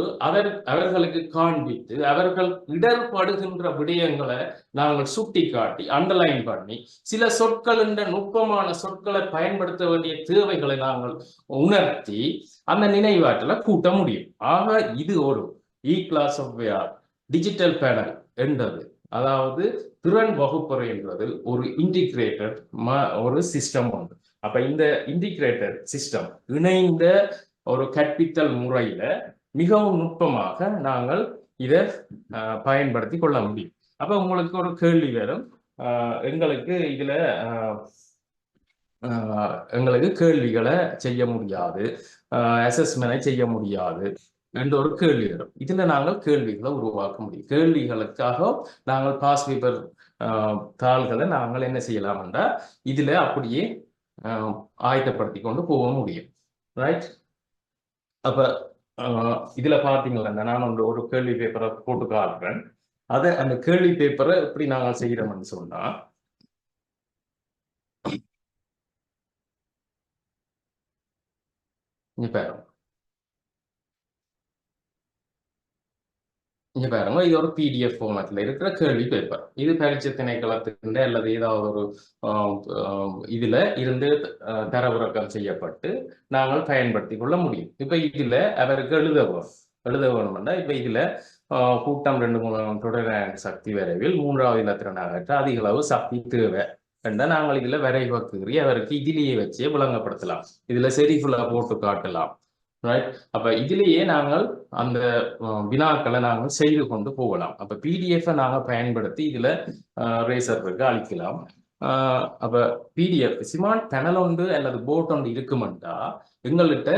அவர்களுக்கு காண்பித்து அவர்கள் இடர்படுகின்ற விடயங்களை நாங்கள் சுட்டி காட்டி அண்டர்லைன் பண்ணி சில சொற்கள் என்ற நுட்பமான சொற்களை பயன்படுத்த வேண்டிய தேவைகளை நாங்கள் உணர்த்தி அந்த நினைவாற்றலை கூட்ட முடியும். ஆக இது ஒரு கிளாஸ் சாஃப்ட்வேர் டிஜிட்டல் பேனல் என்றது, அதாவது திறன் வகுப்பறை என்றது ஒரு இன்டிகிரேட்டட் ஒரு சிஸ்டம் ஒன்று. அப்ப இந்த இன்டிகிரேட்டட் சிஸ்டம் இணைந்த ஒரு கற்பித்தல் முறையில மிகவும் நுட்பமாக நாங்கள் இதை பயன்படுத்தி கொள்ள முடியும். அப்ப உங்களுக்கு ஒரு கேள்வி வரும், எங்களுக்கு இதுல எங்களுக்கு கேள்விகளை செய்ய முடியாது, அசஸ்மெண்டை செய்ய முடியாது என்ற ஒரு கேள்வி வரும். இதுல நாங்கள் கேள்விகளை உருவாக்க முடியும். கேள்விகளுக்காக நாங்கள் பாஸ் பேப்பர் தாள்களை நாங்கள் என்ன செய்யலாம் என்றால் இதுல அப்படியே ஆயத்தப்படுத்தி கொண்டு போக முடியும். ரைட். அப்ப இதுல பாத்தீங்களா, நான் ஒரு கேள்வி பேப்பரை போட்டு காட்டுறேன். அதை அந்த கேள்வி பேப்பரை எப்படி நாங்கள் செய்யறோம்னு சொன்னா இங்க பாருங்க, இது ஒரு PDF ஃபார்மேட்ல இருக்கிற கேள்வி பேப்பர். இது பரீட்சை திணைக்களத்தின் அல்லது ஏதாவது ஒரு இதுல இருந்து தரவிறக்கம் செய்யப்பட்டு நாங்கள் பயன்படுத்தி கொள்ள முடியும். இப்ப இதுல அவருக்கு எழுத வேணும்னா இப்ப இதுல கூட்டம் 2 தொடர் சக்தி விரைவில் 3வது இலத்திரன் அகற்ற அதிக அளவு சக்தி தேவை என்றா நாங்கள் இதுல வரைவக்குறி அவருக்கு இதிலேயே வச்சே விளங்கப்படுத்தலாம். இதுல செரிஃபுல்லா போட்டு காட்டலாம். ரைட். அப்ப இதிலேயே நாங்கள் அந்த வினாக்களை நாங்கள் செய்து கொண்டு போகலாம். அப்ப பிடிஎஃப் நாங்க பயன்படுத்தி இதுல ரேசருக்கு அளிக்கலாம். அப்ப பிடிஎஃப் சிமார்ட் பேனல் ஒன்று அல்லது போட் ஒன்று இருக்குமெண்டா எங்கள்கிட்ட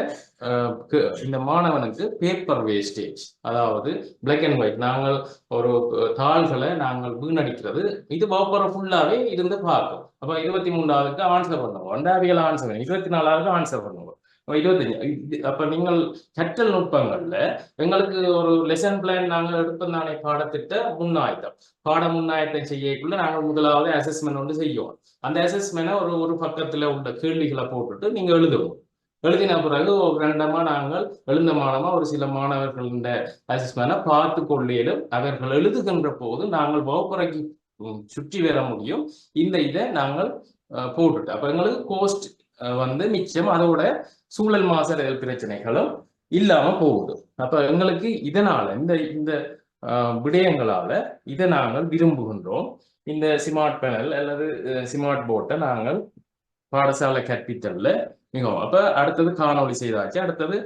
இந்த மாணவனுக்கு பேப்பர் வேஸ்டேஜ், அதாவது பிளாக் அண்ட் ஒயிட், நாங்கள் ஒரு தாள்களை நாங்கள் வீணடிக்கிறது இது வகுப்பறை ஃபுல்லாவே இருந்து பார்க்கும். அப்ப 23வது ஆன்சர் பண்ணுவோம், 2வது ஆன்சர், 24வது ஆன்சர் பண்ணுவோம், 25. அப்ப நீங்கள் கற்றல் நுட்பங்கள்ல எங்களுக்கு ஒரு லெசன் பிளான் நாங்கள் எடுப்போம் தானே, பாடத்திட்ட முன்னாயத்தம். பாட முன்னாயத்தம் செய்யக்குள்ள நாங்கள் முதலாவது அசஸ்மெண்ட் ஒன்று செய்வோம். அந்த அசஸ்மெண்ட்டை ஒரு பக்கத்துல உள்ள கேள்விகளை போட்டுட்டு நீங்க எழுதுவோம். எழுதின பிறகு ஒரு ரெண்டமா நாங்கள் எழுந்தமானமா ஒரு சில மாணவர்கள் இந்த அசஸ்மெண்ட்டை பார்த்து கொள்ளையிலும் அவர்கள் எழுதுகின்ற போது நாங்கள் வகுப்பறைக்கு சுற்றி வர முடியும். இதை நாங்கள் போட்டுட்டு அப்ப எங்களுக்கு கோஸ்ட் மிச்சம், அதோட சூழல் மாசடைதல் பிரச்சனைகளும் இல்லாம போகுது. அப்ப எங்களுக்கு இதனால இந்த விடயங்களால இதை நாங்கள் விரும்புகின்றோம். இந்த ஸ்மார்ட் பேனல் அல்லது ஸ்மார்ட் போர்ட்டை நாங்கள் பாடசாலை கற்பித்தல்ல மிகவும். அப்ப அடுத்தது காணொலி செய்தாச்சு, அடுத்தது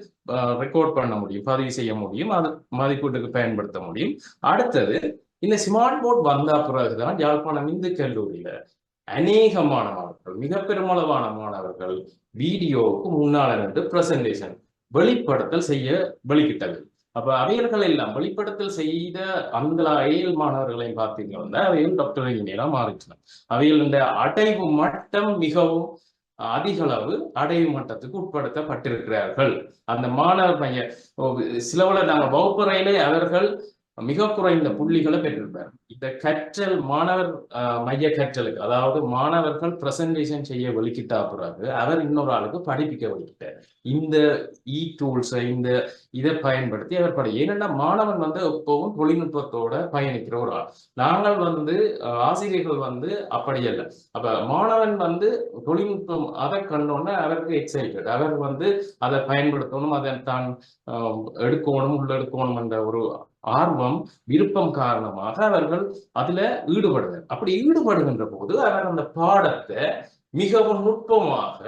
ரெக்கார்ட் பண்ண முடியும், பதிவு செய்ய முடியும், அது மதிப்பீட்டுக்கு பயன்படுத்த முடியும். அடுத்தது இந்த ஸ்மார்ட் போர்ட் வந்த பிறகுதான் யாழ்ப்பாணம் இந்து கல்லூரியில அநேக மாணவர்கள், மிக பெருமளவான மாணவர்கள் வீடியோவுக்கு முன்னால நின்று பிரசன்டேஷன் வெளிப்படுத்தல் செய்ய வெளிக்கிட்டது. அப்ப அவையர்கள் எல்லாம் வெளிப்படுத்தல் செய்த அந்த 7 மாணவர்களையும் பார்த்தீங்கன்னா அவைகள் டாக்டர் இன்ஜினியரா மாறிச்சுனா அவைகள் இந்த அடைவு மட்டம் மிகவும் அதிக அளவு அடைவு மட்டத்துக்கு உட்படுத்தப்பட்டிருக்கிறார்கள். அந்த மாணவர் மைய சிலவுல நாங்கள் வகுப்பறையிலே அவர்கள் மிக குறைந்த புள்ளிகளை பெற்றிருப்பார். இந்த கற்றல் மாணவர் மைய கற்றலுக்கு, அதாவது மாணவர்கள் பிரசன்டேஷன் செய்ய வெளிக்கிட்டா பிறகு அவர் இன்னொரு ஆளுக்கு படிப்பிக்க வெளிக்கிட்டார். இந்த டூல்ஸை இதை பயன்படுத்தி அவர் ஏனென்னா மாணவன் எப்பவும் தொழில்நுட்பத்தோட பயணிக்கிற ஒரு ஆள். நாங்கள் ஆசிரியர்கள் அப்படி அல்ல. அப்ப மாணவன் தொழில்நுட்பம் அதை கண்டோன்னா அவருக்கு எக்ஸைட்டட், அவர் அதை பயன்படுத்தணும், அதை தான் எடுக்கணும், உள்ளெடுக்கணும் என்ற ஒரு ஆர்வம், விருப்பம் காரணமாக அவர்கள் அதுல ஈடுபடுவார். அப்படி ஈடுபடுகின்ற போது அவர் அந்த பாடத்தை மிகவும் நுட்பமாக,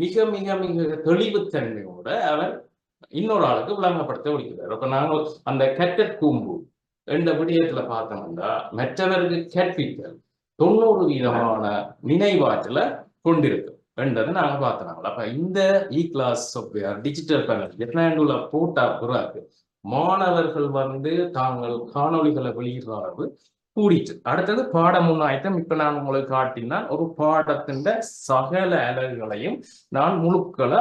மிக மிக மிக தெளிவுத்தன்மையோட அவர் இன்னொரு ஆளுக்கு விளங்கப்படுத்த முடிக்கிறார். அப்ப நாங்கள் அந்த கற்றற் கூம்பு என்ற விடயத்துல பார்த்தோம்னா மற்றவருக்கு கற்பித்தல் 90% நினைவாற்றல கொண்டிருக்கு என்றதை நாங்க பார்த்தோம். அப்ப இந்த கிளாஸ் சாஃப்ட்வேர் டிஜிட்டல் பேனல் எட்லாண்டுல போட்டா பிறகு மாணவர்கள் தாங்கள் காணொலிகளை வெளியிடுறாரு கூடிட்டு. அடுத்தது பாட முன்னாயத்தம். இப்ப நான் உங்களுக்கு காட்டினா ஒரு பாடத்தின் சகல அலகுகளையும் நான் முழுக்களை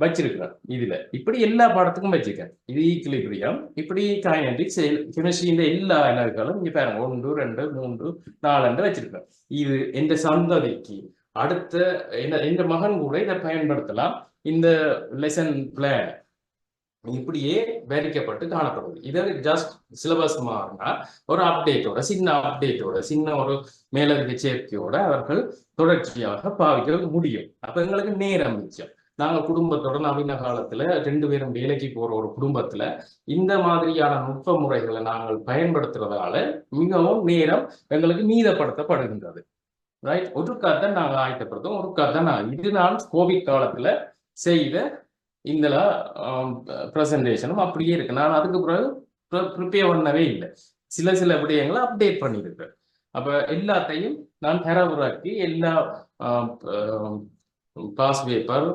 வச்சிருக்கிறேன். இதுல இப்படி எல்லா பாடத்துக்கும் வச்சிருக்கேன். இது ஈக்லிபிரியம், இப்படி கைனடிக்ஸ், கெமிஸ்ட்ரியின் எல்லா அலகுகளும் இங்க பாருங்க 1 2 3 4 வச்சிருக்கேன். இது எந்த சந்ததிக்கு அடுத்த எந்த மகன் கூட இதை பயன்படுத்தலாம். இந்த லெசன் பிளான் இப்படியே வேடிக்கப்பட்டு காணப்படுது. இதை ஜஸ்ட் சிலபஸ் மாறினா ஒரு அப்டேட்டோட, சின்ன அப்டேட்டோட, சின்ன ஒரு மேலதிக சேர்க்கையோட அவர்கள் தொடர்ச்சியாக பாவிக்க முடியும். அப்ப எங்களுக்கு நேரம் மிச்சம். நாங்க குடும்பத்தோட நவீன காலத்துல 2 பேரும் வேலைக்கு போற ஒரு குடும்பத்துல இந்த மாதிரியான நுட்ப முறைகளை நாங்கள் பயன்படுத்துறதால மிகவும் நேரம் எங்களுக்கு மீதப்படுத்தப்படுகின்றது. ரைட். ஒரு கதை நாங்கள் ஆயத்தப்படுத்தோம், ஒரு கதை இது நான் கோவிட் காலத்துல செய்த இந்த ப்ரெசன்டேஷனும் அப்படியே இருக்கு. நான் அதுக்கு பிறகு ப்ரிப்பேர் பண்ணவே இல்லை. சில விடயங்களை அப்டேட் பண்ணியிருக்கேன். அப்ப எல்லாத்தையும் நான் தரவுறாக்கி எல்லா பாஸ் பேப்பர்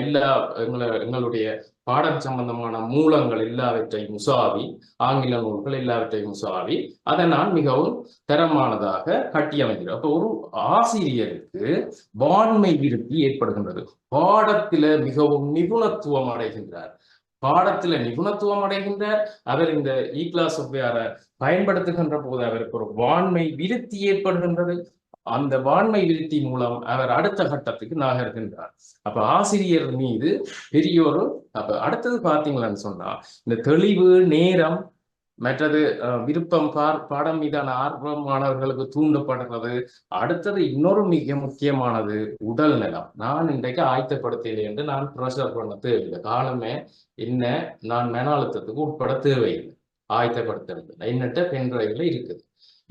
எல்லா எங்களுடைய பாடம் சம்பந்தமான மூலங்கள் எல்லாவற்றையும் உசாவி, ஆங்கில நூல்கள் எல்லாவற்றையும் உசாவி அதை நான் மிகவும் தரமானதாக கட்டியமைக்கிறேன். அப்போ ஒரு ஆசிரியருக்கு வாண்மை விருத்தி ஏற்படுகின்றது. பாடத்தில மிகவும் நிபுணத்துவம் அடைகின்றார். அவர் இந்த கிளாஸ் சாஃப்ட்வேரை பயன்படுத்துகின்ற போது அவருக்கு ஒரு வாண்மை விருத்தி ஏற்படுகின்றது. அந்த வாண்மை விருத்தி மூலம் அவர் அடுத்த கட்டத்துக்கு நகர்கின்றார். அப்ப ஆசிரியர் மீது பெரியோரு அப்ப அடுத்தது பாத்தீங்களான்னு சொன்னா இந்த தெளிவு, நேரம், மற்றது விருப்பம், பாடம் மீதான ஆர்வம் மாணவர்களுக்கு தூண்டப்படுறது. அடுத்தது இன்னொரு மிக முக்கியமானது உடல் நலம். நான் இன்றைக்கு ஆயத்தப்படுத்தலை என்று நான் ப்ரெஷர் பண்ண தேவையில்லை. காலமே என்ன, நான் மன அழுத்தத்துக்கு உட்பட தேவையில்லை. ஆயத்தப்படுத்துறது என்னட்ட பெண்றையில இருக்குது.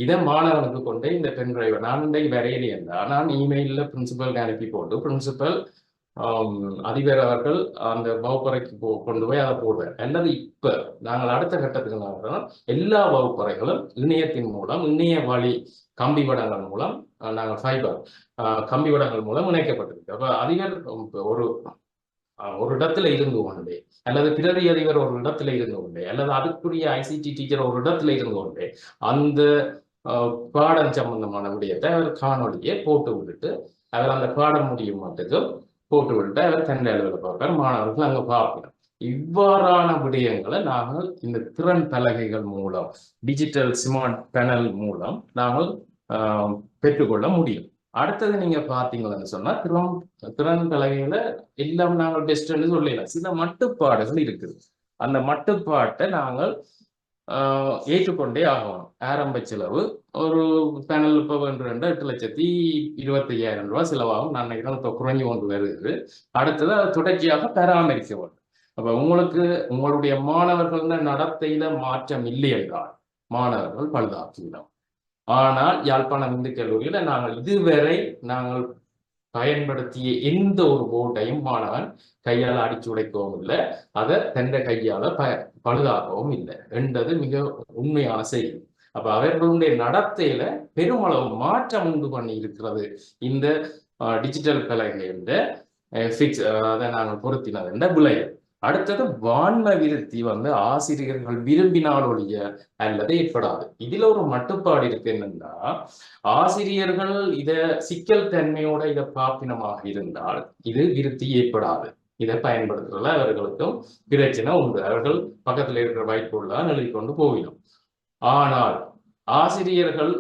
இதை மாணவனுக்கு கொண்டு இந்த பென் டிரைவை நான் இன்றைக்கு வரையிலே இருந்தால் நான் இமெயிலில் பிரின்சிபல் அனுப்பி போட்டு பிரின்சிபல் அதிபர் அவர்கள் அந்த வகுப்பறைக்கு கொண்டு போய் அதை போடுவார். அல்லது இப்ப நாங்கள் அடுத்த கட்டத்துக்கு நாங்கள் எல்லா வகுப்பறைகளும் இணையத்தின் மூலம் இணைய வழி கம்பி வடங்கள் மூலம் நாங்கள் ஃபைபர் கம்பி வடங்கள் மூலம் இணைக்கப்பட்டிருக்கு. அப்ப அதிபர் ஒரு இடத்துல இருந்து கொண்டே அல்லது பிரதி அதிபர் ஒரு இடத்துல இருந்து கொண்டே அல்லது அதுக்குரிய ஐசிடி டீச்சர் ஒரு இடத்துல இருந்து கொண்டே அந்த பாடம் சம்பந்தமான விடயத்தை அவர் காணொலியை போட்டு விட்டுட்டு அவர் அந்த பாடம் முடியும் மட்டுக்கு போட்டு விட்டு அவர் தன்னை அலுவலக பார்ப்பார், மாணவர்கள் அங்கே பார்க்கணும். இவ்வாறான விடயங்களை நாங்கள் இந்த திறன் பலகைகள் மூலம் டிஜிட்டல் ஸ்மார்ட் பேனல் மூலம் நாங்கள் பெற்றுக்கொள்ள முடியும். அடுத்தது நீங்க பார்த்தீங்கன்னு சொன்னா திறன் பலகைகளை எல்லாம் நாங்கள் பெஸ்ட்ன்னு சொல்லலாம். சில மட்டுப்பாடுகள் இருக்குது. அந்த மட்டுப்பாட்டை நாங்கள் ஏற்றுக்கொண்டே ஆகணும். ஆரம்ப செலவு ஒரு பேனல் இப்போ வேண்டு 8,25,000 ரூபாய் செலவாகும். நான் நினைக்கிறேன் இப்போ குறைஞ்சி கொண்டு வருது. அடுத்தது அதை தொடர்ச்சியாக பராமரிக்க வேண்டும். அப்போ உங்களுடைய மாணவர்கள் நடத்தையில மாற்றம் இல்லை என்றால் மாணவர்கள் பழுதாக்கிவிடும். ஆனால் யாழ்ப்பாணம் இந்து கல்லூரியில நாங்கள் இதுவரை நாங்கள் பயன்படுத்திய எந்த ஒரு போர்டையும் மாணவன் கையால் அடிச்சு உடைக்கவும் இல்லை, அதை தந்த கையால பழுதாகவும் இல்லை என்றது மிக உண்மையான செய்தி. அப்ப அவர்களுடைய நடத்தையில பெருமளவு மாற்றம் உண்டு பண்ணி இருக்கிறது இந்த டிஜிட்டல் பலகை என்ற அதை நாங்கள் பொருத்தினது என்ற விளைவு. அடுத்தது வான்ம விருத்தி ஆசிரியர்கள் விரும்பினால் ஒழிய அல்லது ஏற்படாது. இதுல ஒரு மட்டுப்பாடு இருக்கு. என்னன்னா ஆசிரியர்கள் இத சிக்கல் தன்மையோட இதை பாப்பினமாக இருந்தால் இது விருத்தி ஏற்படாது. இதை பயன்படுத்துறதுல அவர்களுக்கும் பிரச்சனை உண்டு. அவர்கள் பக்கத்துல இருக்கிற ஒயிட் போர்டுலாம் எழுதி கொண்டு போயிடும். ஆனால் ஆசிரியர்கள்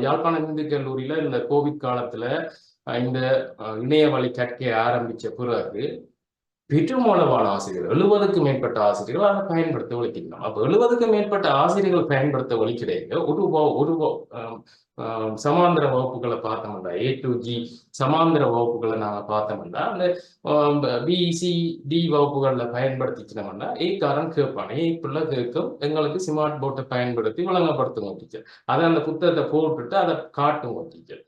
யாழ்ப்பாணம் இந்து கல்லூரியில இந்த கோவிட் காலத்துல இந்த இணைய வழி கற்கை ஆரம்பிச்ச பிறகு பெருமளவான ஆசிரியர்கள் 70க்கும் மேற்பட்ட ஆசிரியர்கள் அதை பயன்படுத்த ஒழிக்கின்றோம். அப்ப 70க்கும் மேற்பட்ட ஆசிரியர்கள் பயன்படுத்த ஒழிக்கிடையே ஒரு சமாந்திர வகுப்புகளை பார்த்தோம்னா A to G சமாந்திர வகுப்புகளை நாங்க பார்த்தோம்னா அந்த BCD வகுப்புகள்ல பயன்படுத்திச்சோம்னா ஏக்காரன் கேட்பான், பிள்ளை கேட்கும் எங்களுக்கு ஸ்மார்ட் போர்ட்டை பயன்படுத்தி வழங்கப்படுத்துங்க டீச்சர், அதை அந்த புத்தகத்தை போட்டுட்டு அதை காட்டுங்க டீச்சர்.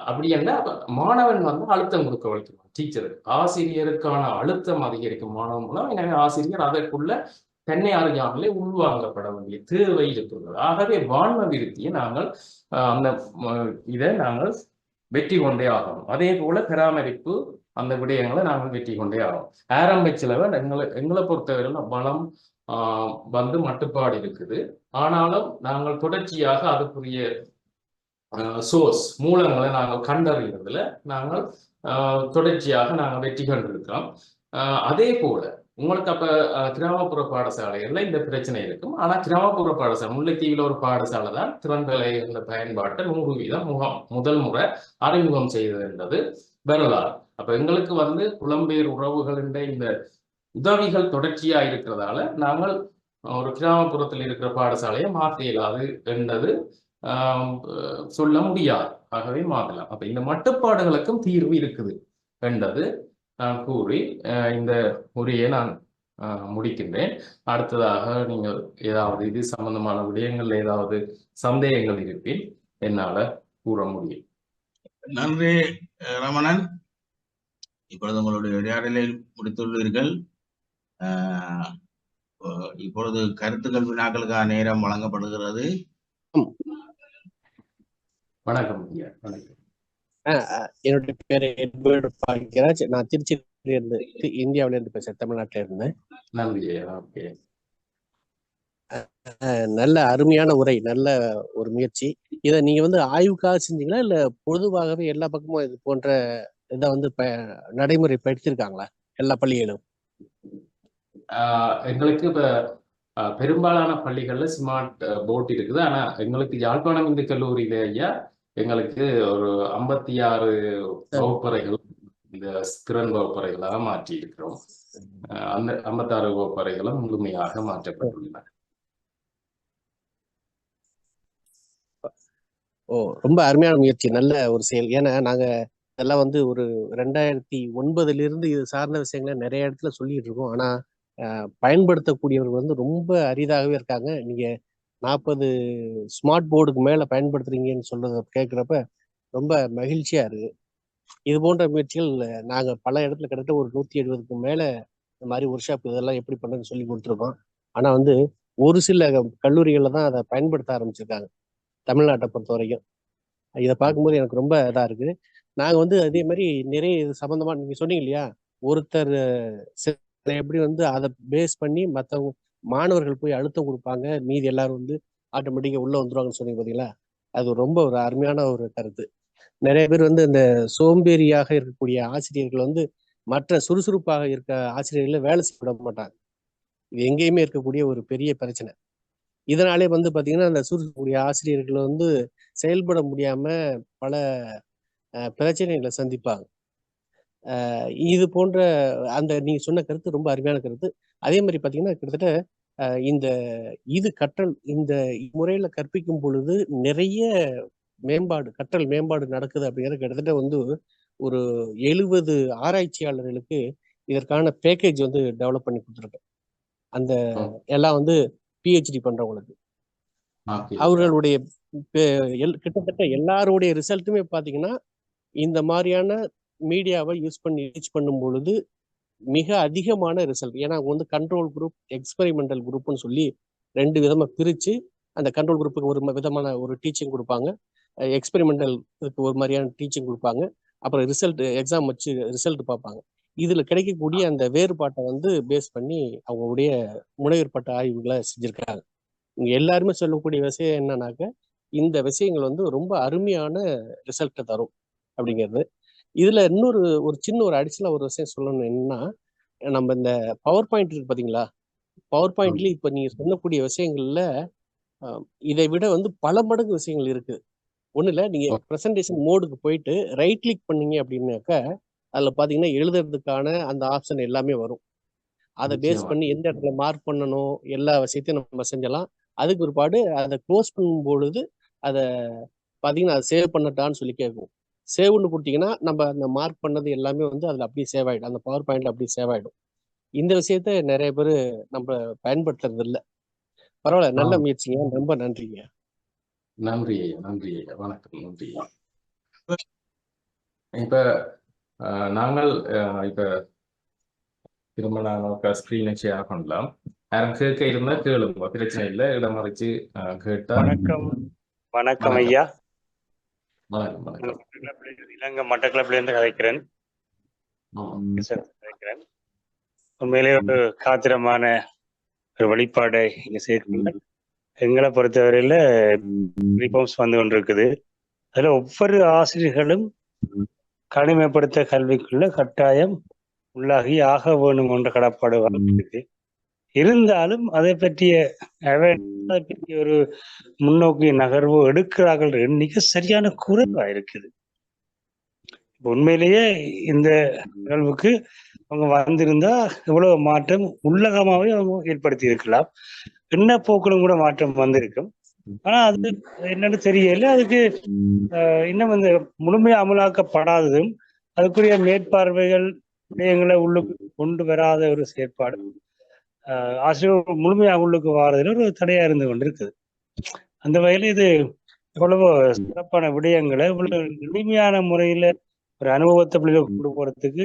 அப்படி என்ன மாணவன் அழுத்தம் கொடுக்க வைக்கணும் டீச்சருக்கு. ஆசிரியருக்கான அழுத்தம் அதிகரிக்கும் மாணவன் மூலம். எனவே ஆசிரியர் அதற்குள்ள தன்னை அறியாமலே உள்வாங்கப்பட வேண்டிய தேவை இருக்கிறது. ஆகவே வான்ம விருத்தியை நாங்கள் இதை நாங்கள் வெற்றி கொண்டே ஆகணும். அதே போல பராமரிப்பு அந்த விடயங்களை நாங்கள் வெற்றி கொண்டே ஆகணும். ஆரம்ப செலவை எங்களை பொறுத்தவரையில பலம் மட்டுப்பாடு இருக்குது. ஆனாலும் நாங்கள் தொடர்ச்சியாக அதுக்குரிய சோர்ஸ் மூலங்களை நாங்கள் கண்டறிகிறதுல நாங்கள் தொடர்ச்சியாக நாங்கள் வெற்றி கண்டிருக்கிறோம். அதே போல உங்களுக்கு அப்ப கிராமப்புற பாடசாலைகள்ல இந்த பிரச்சனை இருக்கும். ஆனா கிராமப்புற பாடசாலை முல்லைத்தீவில் ஒரு பாடசாலை தான் திறன்களை இந்த பயன்பாட்டை 100% முதல் முறை அறிமுகம் செய்தது என்றது வரலாறு. அப்ப எங்களுக்கு புலம்பெயர் உறவுகளின் இந்த உதவிகள் தொடர்ச்சியா இருக்கிறதால நாங்கள் ஒரு கிராமப்புறத்தில் இருக்கிற பாடசாலையை மாற்ற இயலாது என்றது சொல்ல முடியாது. ஆகவே மாற்றலாம். அப்ப இந்த மட்டுப்பாடுகளுக்கும் தீர்வு இருக்குது என்றது நான் கூறி இந்த உரையை நான் முடிக்கின்றேன். அடுத்ததாக நீங்கள் ஏதாவது இது சம்பந்தமான விடயங்கள் ஏதாவது சந்தேகங்கள் இருப்பின் என்னால கூற முடியும். நன்றி ரமணன். இப்பொழுது உங்களுடைய உரையாடலை முடித்துள்ளீர்கள். இப்பொழுது கருத்துக்கள் வினாக்களுக்கான நேரம் வழங்கப்படுகிறது. வணக்கம் ஐயா. வணக்கம். என்னுடைய பேர் எட்வர்டு பாக்கியராஜ். நான் திருச்சியில இருந்து இந்தியாவில இருந்து பேசுறேன், தமிழ்நாட்டில இருந்தேன். நல்ல அருமையான உரை, நல்ல ஒரு முயற்சி. இதை நீங்க ஆய்வுக்காக செஞ்சீங்களா இல்ல பொதுவாகவே எல்லா பக்கமும் இது போன்ற இதை நடைமுறைப்படுத்திருக்காங்களா எல்லா பள்ளிகளும்? எங்களுக்கு இப்ப பெரும்பாலான பள்ளிகள்ல ஸ்மார்ட் போர்ட் இருக்குது. ஆனா எங்களுக்கு யாழ்ப்பாணம் இந்து கல்லூரியில ஐயா எங்களுக்கு ஒரு 56 வகுப்பறைகள் இந்த திறன் வகுப்பறைகளாக மாற்றி இருக்கிறோம். அந்த 56 வகுப்பறைகளும் முழுமையாக மாற்றப்பட்டுள்ளன. ரொம்ப அருமையான முயற்சி, நல்ல ஒரு செயல். ஏன்னா நாங்க எல்லாம் ஒரு 2009 இது சார்ந்த விஷயங்களை நிறைய இடத்துல சொல்லிட்டு இருக்கோம். ஆனா பயன்படுத்தக்கூடியவர்கள் ரொம்ப அரிதாகவே இருக்காங்க. நீங்க 40 ஸ்மார்ட் போர்டுக்கு மேல பயன்படுத்துறீங்கன்னு சொல்றத கேட்குறப்ப ரொம்ப மகிழ்ச்சியா இருக்கு. இது போன்ற முயற்சிகள் நாங்க பல இடத்துல கிட்டத்தட்ட ஒரு 170க்கு மேல இந்த மாதிரி ஒர்க் ஷாப் இதெல்லாம் எப்படி பண்ணுன்னு சொல்லி கொடுத்துருக்கோம். ஆனா வந்து ஒரு சில கல்லூரிகள்ல தான் அதை பயன்படுத்த ஆரம்பிச்சிருக்காங்க தமிழ்நாட்டை பொறுத்த வரைக்கும். இதை பார்க்கும்போது எனக்கு ரொம்ப இதா இருக்கு. நாங்க வந்து அதே மாதிரி நிறைய இது சம்பந்தமா நீங்க சொன்னீங்க இல்லையா, ஒருத்தர் எப்படி வந்து அதை பேஸ் பண்ணி மற்றவங்க மாணவர்கள் போய் அழுத்தம் கொடுப்பாங்க, மீதி எல்லாரும் வந்து ஆட்டோமேட்டிக்கா உள்ள வந்துருவாங்கன்னு சொன்னீங்க பாத்தீங்களா, அது ரொம்ப ஒரு அருமையான ஒரு கருத்து. நிறைய பேர் வந்து இந்த சோம்பேறியாக இருக்கக்கூடிய ஆசிரியர்கள் வந்து மற்ற சுறுசுறுப்பாக இருக்க ஆசிரியர்களை வேலை செய்ய விட மாட்டாங்க. இது எங்கேயுமே இருக்கக்கூடிய ஒரு பெரிய பிரச்சனை. இதனாலே வந்து பாத்தீங்கன்னா அந்த சுறுசுறுப்புடைய ஆசிரியர்கள் வந்து செயல்பட முடியாம பல பிரச்சனைகளை சந்திப்பாங்க. இது போன்ற அந்த நீங்க சொன்ன கருத்து ரொம்ப அருமையான கருத்து. அதே மாதிரி பாத்தீங்கன்னா கிட்டத்தட்ட இந்த இந்த முறையில கற்பிக்கும் பொழுது நிறைய கற்றல் மேம்பாடு நடக்குது அப்படிங்கிறது கிட்டத்தட்ட வந்து ஒரு 70 ஆராய்ச்சியாளர்களுக்கு இதற்கான பேக்கேஜ் வந்து டெவலப் பண்ணி கொடுத்துருக்கேன். அந்த எல்லாம் வந்து பிஹெச்டி பண்றவங்களுக்கு அவர்களுடைய கிட்டத்தட்ட எல்லாருடைய ரிசல்ட்டுமே பாத்தீங்கன்னா இந்த மாதிரியான மீடியாவை யூஸ் பண்ணி ரீச் பண்ணும் பொழுது மிக அதிகமான ரிசல்ட். ஏன்னா அவங்க வந்து கண்ட்ரோல் குரூப், எக்ஸ்பெரிமெண்டல் குரூப்னு சொல்லி 2 விதமா பிரிச்சு அந்த கண்ட்ரோல் குரூப்புக்கு ஒரு விதமான ஒரு டீச்சிங் கொடுப்பாங்க, எக்ஸ்பெரிமெண்டலுக்கு ஒரு மாதிரியான டீச்சிங் கொடுப்பாங்க, அப்புறம் எக்ஸாம் வச்சு ரிசல்ட் பார்ப்பாங்க. இதுல கிடைக்கக்கூடிய அந்த வேறுபாட்டை வந்து பேஸ் பண்ணி அவங்களுடைய முனைவர் பட்ட ஆய்வுகளை செஞ்சிருக்காங்க. இங்க எல்லாருமே சொல்லக்கூடிய விஷயம் என்னன்னாக்க இந்த விஷயங்கள் வந்து ரொம்ப அருமையான ரிசல்ட்டை தரும் அப்படிங்கிறது. இதுல இன்னொரு சின்ன அடிஷனலா ஒரு விஷயம் சொல்லணும். என்னன்னா, நம்ம இந்த பவர் பாயிண்ட் இருக்கு பாத்தீங்களா, பவர் பாயிண்ட்ல இப்ப நீங்க சொல்லக்கூடிய விஷயங்கள்ல இதை விட வந்து பல மடங்கு விஷயங்கள் இருக்கு. ஒண்ணு இல்ல, நீங்க பிரசன்டேஷன் மோடுக்கு போயிட்டு ரைட் கிளிக் பண்ணீங்க அப்படின்னாக்க அதுல பாத்தீங்கன்னா எழுதுறதுக்கான அந்த ஆப்ஷன் எல்லாமே வரும். அதை பேஸ் பண்ணி எந்த இடத்துல மார்க் பண்ணணும் எல்லா விஷயத்தையும் நம்ம செஞ்சலாம். அதுக்கு ஒருபாடு அதை க்ளோஸ் பண்ணும் பொழுது அதை பாத்தீங்கன்னா அதை சேவ் பண்ணட்டான்னு சொல்லி கேட்கும். சேவ்னு கொடுத்தீங்கன்னா நம்ம அந்த மார்க் பண்ணது எல்லாமே வந்து அதுல அப்படியே சேவ் ஆயிடும், அந்த பவர் பாயிண்ட்ல அப்படியே சேவ் ஆயிடும். இந்த விஷயத்த நிறைய பேர் நம்ம பயன்படுத்துறது இல்லை. பரவாயில்ல, நல்ல முயற்சிங்க, ரொம்ப நன்றிங்க. நன்றி ஐயா, நன்றி ஐயா, வணக்கம், நன்றி. இப்ப நாங்கள் இப்ப திரும்ப நாங்கள் ஸ்கிரீனை ஷேர் பண்ணலாம். யாரும் கேட்க இருந்தா கேளுங்க, பிரச்சனை இல்லை, இடம் மறைச்சு கேட்டா. வணக்கம் ஐயா. வணக்கம். இலங்கை மட்டக்களப்பில இருந்து கதைக்கிறேன். உண்மையிலே ஒரு காத்திரமான ஒரு வெளிப்பாடை இங்க சேர்க்கிறீங்க. எங்களை பொறுத்தவரையில ரிஃபார்ம்ஸ் வந்து கொண்டிருக்குது. அதுல ஒவ்வொரு ஆசிரியர்களும் கடுமைப்படுத்த கல்விக்குள்ள கட்டாயம் உள்ளாகி ஆக வேணும் என்ற கடப்பாடு வந்திருக்கு. இருந்தாலும் அதை பற்றிய ஒரு முன்னோக்கிய நகர்வு எடுக்கிறார்கள் எண்ணிக்கை சரியான குறைவா இருக்குது. உண்மையிலேயே இந்த நிகழ்வுக்கு அவங்க வந்திருந்தா எவ்வளவு மாற்றம் உள்ளகமாவே அவங்க ஏற்படுத்தி இருக்கலாம். என்ன போக்கிலும் கூட மாற்றம் வந்திருக்கும். ஆனா அது என்னன்னு தெரியல. அதுக்கு இன்னும் இந்த முழுமையா அமலாக்கப்படாததும் அதுக்குரிய மேற்பார்வைகள் விடயங்களை உள்ளுக்கு கொண்டு வராத ஒரு செயற்பாடு ஆசிரியர் முழுமையாக உள்ளுக்கு வாரதில் ஒரு தடையா இருந்து கொண்டிருக்குது. அந்த வகையில் இது எவ்வளவோ சிறப்பான விடயங்களை இவ்வளவு எளிமையான முறையில ஒரு அனுபவத்தை பிள்ளைகளை கொண்டு போறதுக்கு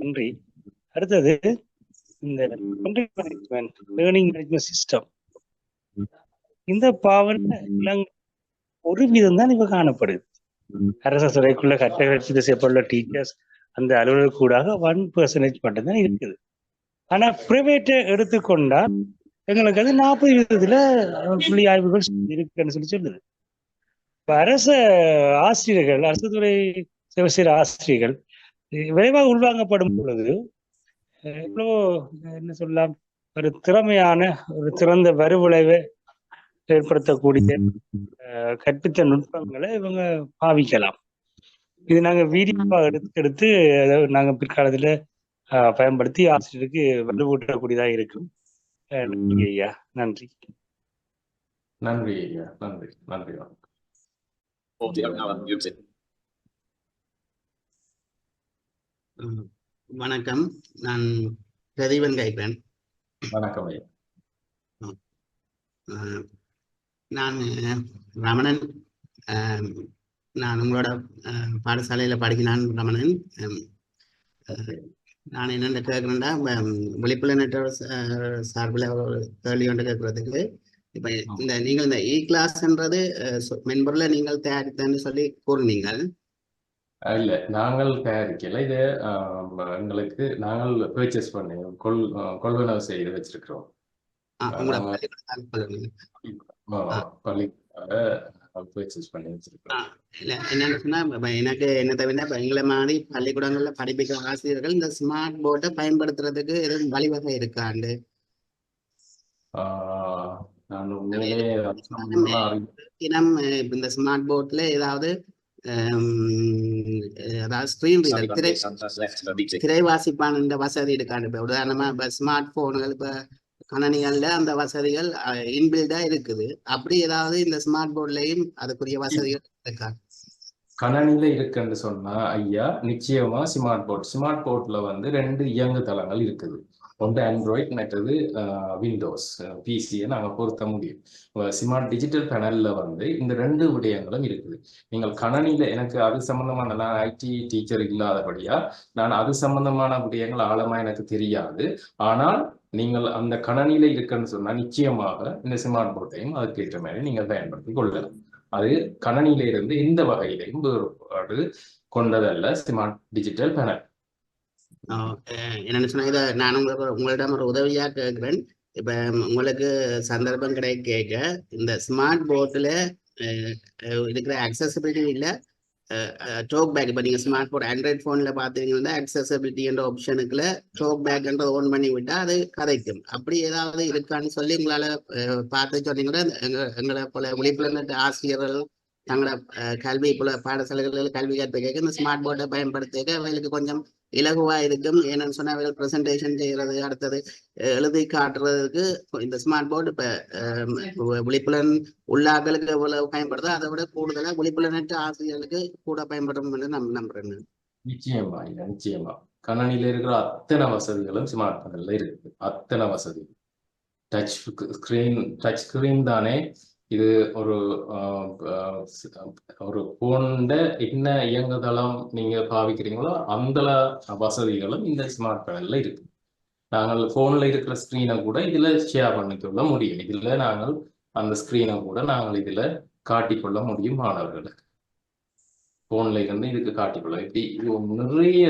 நன்றி. அடுத்தது இந்த லேர்னிங் மேனேஜ்மெண்ட் சிஸ்டம், இந்த பாவனை ஒரு விதம் தான் இப்ப காணப்படுது. அரசு துறைக்குள்ள கட்டளை செய்யப்பட்டுள்ள டீச்சர்ஸ் அந்த அலுவலக கூடாக 1% மட்டும்தான் இருக்குது. ஆனா பிரைவேட்டை எடுத்துக்கொண்டா எங்களுக்கு அது 40% புள்ளி ஆய்வுகள் இருக்குன்னு சொல்லி சொல்லுது. இப்ப அரசு ஆசிரியர்கள், அரசு துறை சேவை செய்கிற ஆசிரியர்கள் விரைவாக உள்வாங்கப்படும் பொழுது எவ்வளவோ என்ன சொல்லலாம், ஒரு திறமையான ஒரு திறந்த வறுவிளைவை ஏற்படுத்தக்கூடிய கற்பித்த நுட்பங்களை இவங்க பாவிக்கலாம். இது நாங்க வீடியோவாக எடுத்து நாங்க பிற்காலத்துல பயன்படுத்தி ஆசிரியருக்கு வலுவூட்டக்கூடியதாக இருக்கும். நன்றி ஐயா. நன்றி. நன்றி ஐயா, நன்றி, நன்றி. வணக்கம், நான் பிரதீபன் கைப்பேன். வணக்கம் ஐயா. அஹ், நான் ரமணன். அஹ், நான் உங்களோட பாடசாலையில் படிக்கிறான் ரமணன். நான் என்னென்ன கேட்குறேன்னா, விழிப்புணர்வு நெட்வொர்க் சார்பில் ஒரு கேள்வி ஒன்று கேட்கறதுக்கு, இப்போ இந்த நீங்கள் இந்த கிளாஸ்ன்றது மென்பொருளை நீங்கள் தயாரித்தேன்னு சொல்லி கூறுனீங்கள். இல்லை, நாங்கள் தயாரிக்கல. இது எங்களுக்கு நாங்கள் பர்ச்சேஸ் பண்ணி கொள்வனவு செய்து வச்சிருக்கிறோம். உங்களோட பள்ளிக்காக பர்ச்சேஸ் பண்ணி வச்சிருக்கிறோம். இல்லை என்னென்னு சொன்னால், எனக்கு என்ன தவிர இப்போ எங்களை மாதிரி பள்ளிக்கூடங்களில் படிப்பிக்கிற ஆசிரியர்கள் இந்த ஸ்மார்ட் போர்டை பயன்படுத்துறதுக்கு எதுவும் வழிவகை இருக்காண்டு? நான் உண்மையிலே தினம் இந்த ஸ்மார்ட் போர்ட்ல ஏதாவது அதாவது ஸ்கிரீன் திரை வாசிப்பான இந்த வசதி இருக்காண்டு? இப்போ உதாரணமா இப்போ ஸ்மார்ட் போன்கள், இப்போ கணனிகள்ல அந்த வசதிகள் இன்பில்டா இருக்குது. அப்படி ஏதாவது இந்த ஸ்மார்ட் போர்ட்லயும் அதுக்குரிய வசதிகள் இருக்கா? கணனில இருக்குன்னு சொன்னா ஐயா, நிச்சயமா ஸ்மார்ட் போர்ட்ல வந்து 2 இயங்கு தளங்கள் இருக்குது. ஒன்று ஆண்ட்ராய்ட், மற்றது விண்டோஸ் பிசியை நாங்கள் பொருத்த முடியும். ஸ்மார்ட் டிஜிட்டல் பேனல்ல வந்து இந்த 2 விடயங்களும் இருக்குது. நீங்கள் கணனியில, எனக்கு அது சம்பந்தமான, நான் ஐடி டீச்சர் இல்லாதபடியா நான் அது சம்பந்தமான விடயங்கள் ஆழமா எனக்கு தெரியாது. ஆனால் நீங்கள் அந்த கணனியில இருக்குன்னு சொன்னா நிச்சயமாக இந்த ஸ்மார்ட் போர்ட்டையும் அதுக்கேற்ற மாதிரி நீங்கள் பயன்படுத்தி கொள்ளலாம். அது கணனியில இருந்து எந்த வகையிலையும் வேறுபாடு கொண்டதல்ல ஸ்மார்ட் டிஜிட்டல் பேனல். என்னன்னு சொன்னா, இதை நான் உங்களிடம் ஒரு உதவியா கேட்கிறேன். இப்ப உங்களுக்கு சந்தர்ப்பம் கேட்க இந்த ஸ்மார்ட் போர்ட்ல இருக்கிற அக்சசிபிலிட்டியில டோக் பேக், இப்போ நீங்கள் ஸ்மார்ட் போர்ட் ஆண்ட்ராய்ட் ஃபோனில் பார்த்தீங்கன்னா அக்சசிபிலிட்டி என்ற ஆப்ஷனுக்குள்ள டோக் பேக்ன்ற ஓன் பண்ணி விட்டால் அது கதைக்கும். அப்படி ஏதாவது இருக்கான்னு சொல்லி உங்களால் பார்த்து சொன்னீங்கன்னா எங்களை போல விழிப்புணர்வு ஆசிரியர்கள் தங்களோட கல்வி போல பாடசாலைகளில் கல்வி கற்பிக்க இந்த ஸ்மார்ட் போர்டை பயன்படுத்த அவர்களுக்கு கொஞ்சம் இலகுவா இருக்கும். ஏன்னு சொன்னா அவர்கள் ப்ரெசன்டேஷன் செய்யறது, அடுத்தது எழுதி காட்டுறதுக்கு இந்த ஸ்மார்ட் போர்டு இப்போ விழிப்புலன் உள்ளாக்களுக்கு எவ்வளவு பயன்படுதோ அதை விட கூடுதலா விழிப்புலனற்ற ஆசிரியர்களுக்கு கூட பயன்படும் என்று நம்புறேன். நிச்சயமா இல்லை, நிச்சயமா கணனில இருக்கிற அத்தனை வசதிகளும் ஸ்மார்ட் போன்ல இருக்குது. அத்தனை வசதி, டச் ஸ்கிரீன் தானே இது. ஒரு போன்ல என்ன இயங்குதளம் நீங்க பாவிக்கிறீங்களோ அந்த வசதிகளும் இந்த ஸ்மார்ட் பேனல்ல இருக்கு. நாங்கள் போன்ல இருக்கிற ஸ்கிரீனை கூட இதுல ஷேர் பண்ணிக்கொள்ள முடியும். இதுல நாங்கள் அந்த ஸ்கிரீனை கூட நாங்கள் இதுல காட்டிக்கொள்ள முடியும் மாணவர்களுக்கு. போன்ல இருந்து இதுக்கு காட்டிக்கொள்ள இப்படி நிறைய